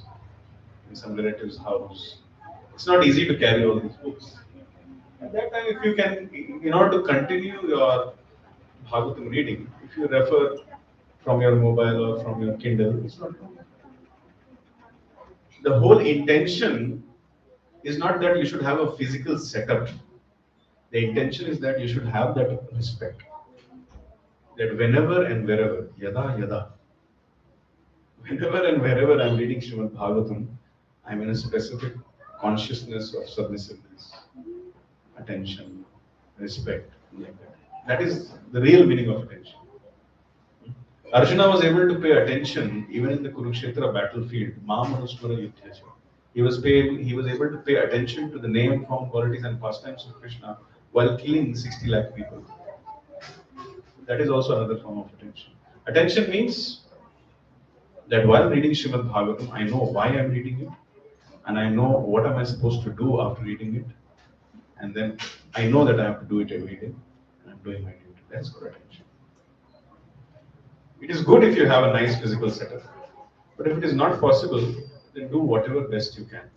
in some relative's house, it's not easy to carry all these books. At that time, if you can, in order to continue your Bhagavatam reading, if you refer from your mobile or from your Kindle, it's not wrong. The whole intention is not that you should have a physical setup. The intention is that you should have that respect. That whenever and wherever, yada yada, whenever and wherever I'm reading Srimad Bhagavatam, I'm in a specific consciousness of submissiveness, attention, respect, like that. That is the real meaning of attention. Arjuna was able to pay attention even in the Kurukshetra battlefield. Mamanusmara Yudhyacha. He was able to pay attention to the name, form, qualities, and pastimes of Krishna while killing 60 lakh people. That is also another form of attention. Attention means that while reading Srimad Bhagavatam, I know why I'm reading it, and I know what am I supposed to do after reading it, and then I know that I have to do it every day, and I'm doing my duty. That's good attention. It is good if you have a nice physical setup, but if it is not possible, then do whatever best you can.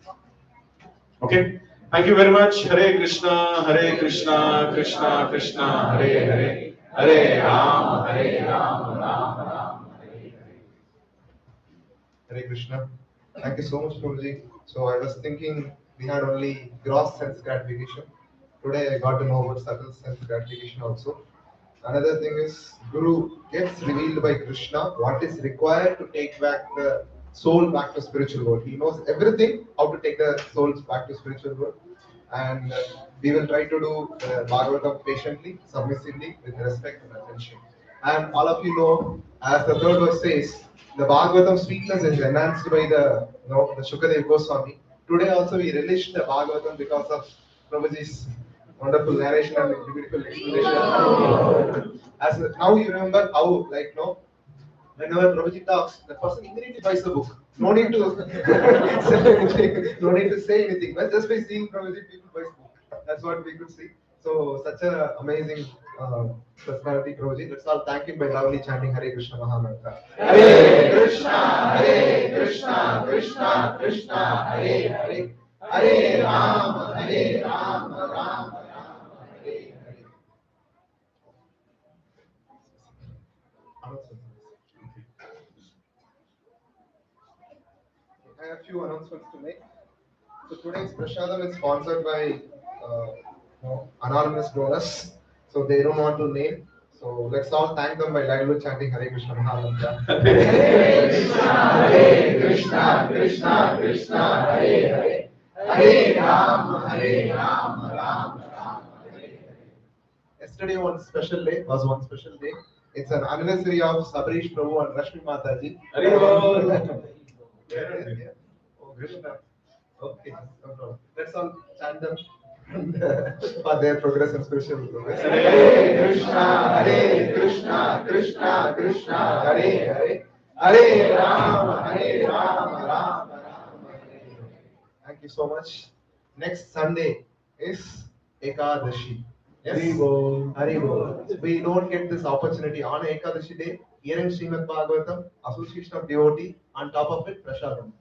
Okay? Thank you very much. Hare Krishna, Krishna Krishna, Hare Hare, Hare Ram, Ram Ram. Hare Krishna. Thank you so much, Prabhuji. So I was thinking we had only gross sense gratification. Today I got to know about subtle sense gratification also. Another thing is Guru gets revealed by Krishna what is required to take back the soul back to spiritual world. He knows everything how to take the souls back to spiritual world. And we will try to do Bhagavatam patiently, submissively, with respect and attention. And all of you know, as the third verse says, the Bhagavatam sweetness is enhanced by the Shukadev Goswami. Today also we relished the Bhagavatam because of Prabhuji's wonderful narration and beautiful explanation. As now you remember how, whenever Prabhuji talks, the person immediately buys the book. No need to say anything. No need to say anything. But just by seeing Prabhuji, people buy the book. That's what we could see. So such an amazing personality, Prabhuji. Let's all thank him by loudly chanting Hare Krishna Mahamantra. Hare Krishna, Krishna Krishna, Hare Hare, Hare Ram, Ram Ram. I have a few announcements to make. So today's Prashadam is sponsored by anonymous donors. So they don't want to name. So let's all thank them by loudly chanting Hare Krishna Mahamantra. Hare Krishna, Krishna Krishna, Hare Hare, Hare Ram, Ram Ram. Yesterday was one special day. It's an anniversary of Sabarish Prabhu and Rashmi Mataji. Yeah. Oh, Krishna. Okay, no problem. Let's all chant them for their progress and spiritual progress. Hare Krishna, Krishna Krishna, Hare Hare, Hare Ram, Ram Ram. Thank you so much. Next Sunday is Ekadashi. Yes. Haribol. We don't get this opportunity on Ekadashi day. hearing Srimad Bhagavatam, association of devotee, on top of it, prasadam.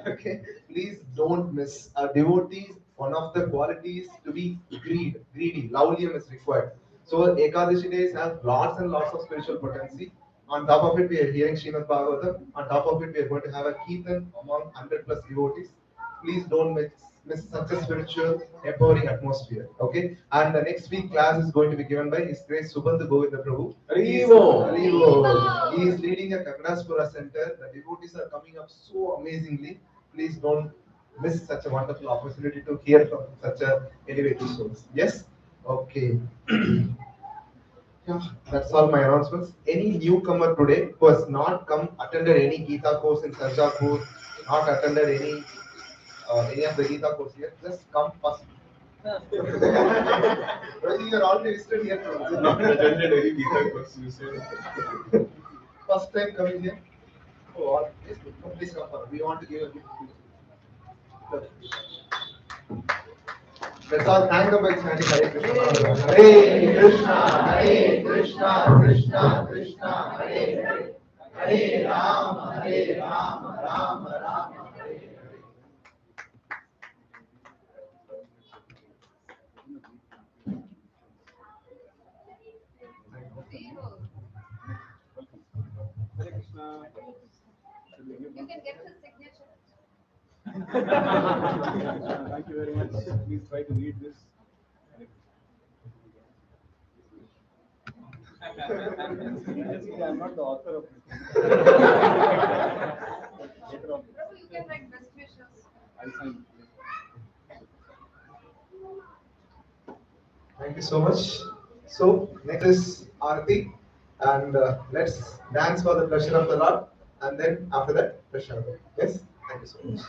Okay, please don't miss. Devotees, one of the qualities to be greedy. Laulyam is required. So Ekadashi days have lots and lots of spiritual potency. On top of it, we are hearing Srimad Bhagavatam. On top of it, we are going to have a Kirtan among 100 plus devotees. Please don't miss such a spiritual, empowering atmosphere. Okay, and the next week class is going to be given by His Grace Subandhu Govinda Prabhu. He is leading a Kagnaspura center. The devotees are coming up so amazingly. Please don't miss such a wonderful opportunity to hear from such a elevated source. Yes? Okay. Yeah, that's all my announcements. Any newcomer today who has not come attended any Gita course in Sarjapur, not attended any of the Gita course here, just come first. Rosie, you are already listed here. Not attended any Gita course, you said. First time coming here. Oh, all, please come forward. We want to give a gift. Let's all thank them by chanting Hare Krishna. Hare Krishna, Hare Krishna, Krishna Krishna, Hare Hare. Hare Rama, Hare Rama, Rama Rama, Hare Hare. Hare Krishna. You can get his signature. Thank you very much. Please try to read this. I'm not the author of this. Later on. Prabhu, you can write best wishes. I'll sign. Thank you so much. So next is Aarti, and let's dance for the pleasure of the Lord, and then after that, Prashad. Yes, thank you so much.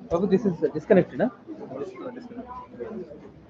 Prabhu, this is disconnected, huh?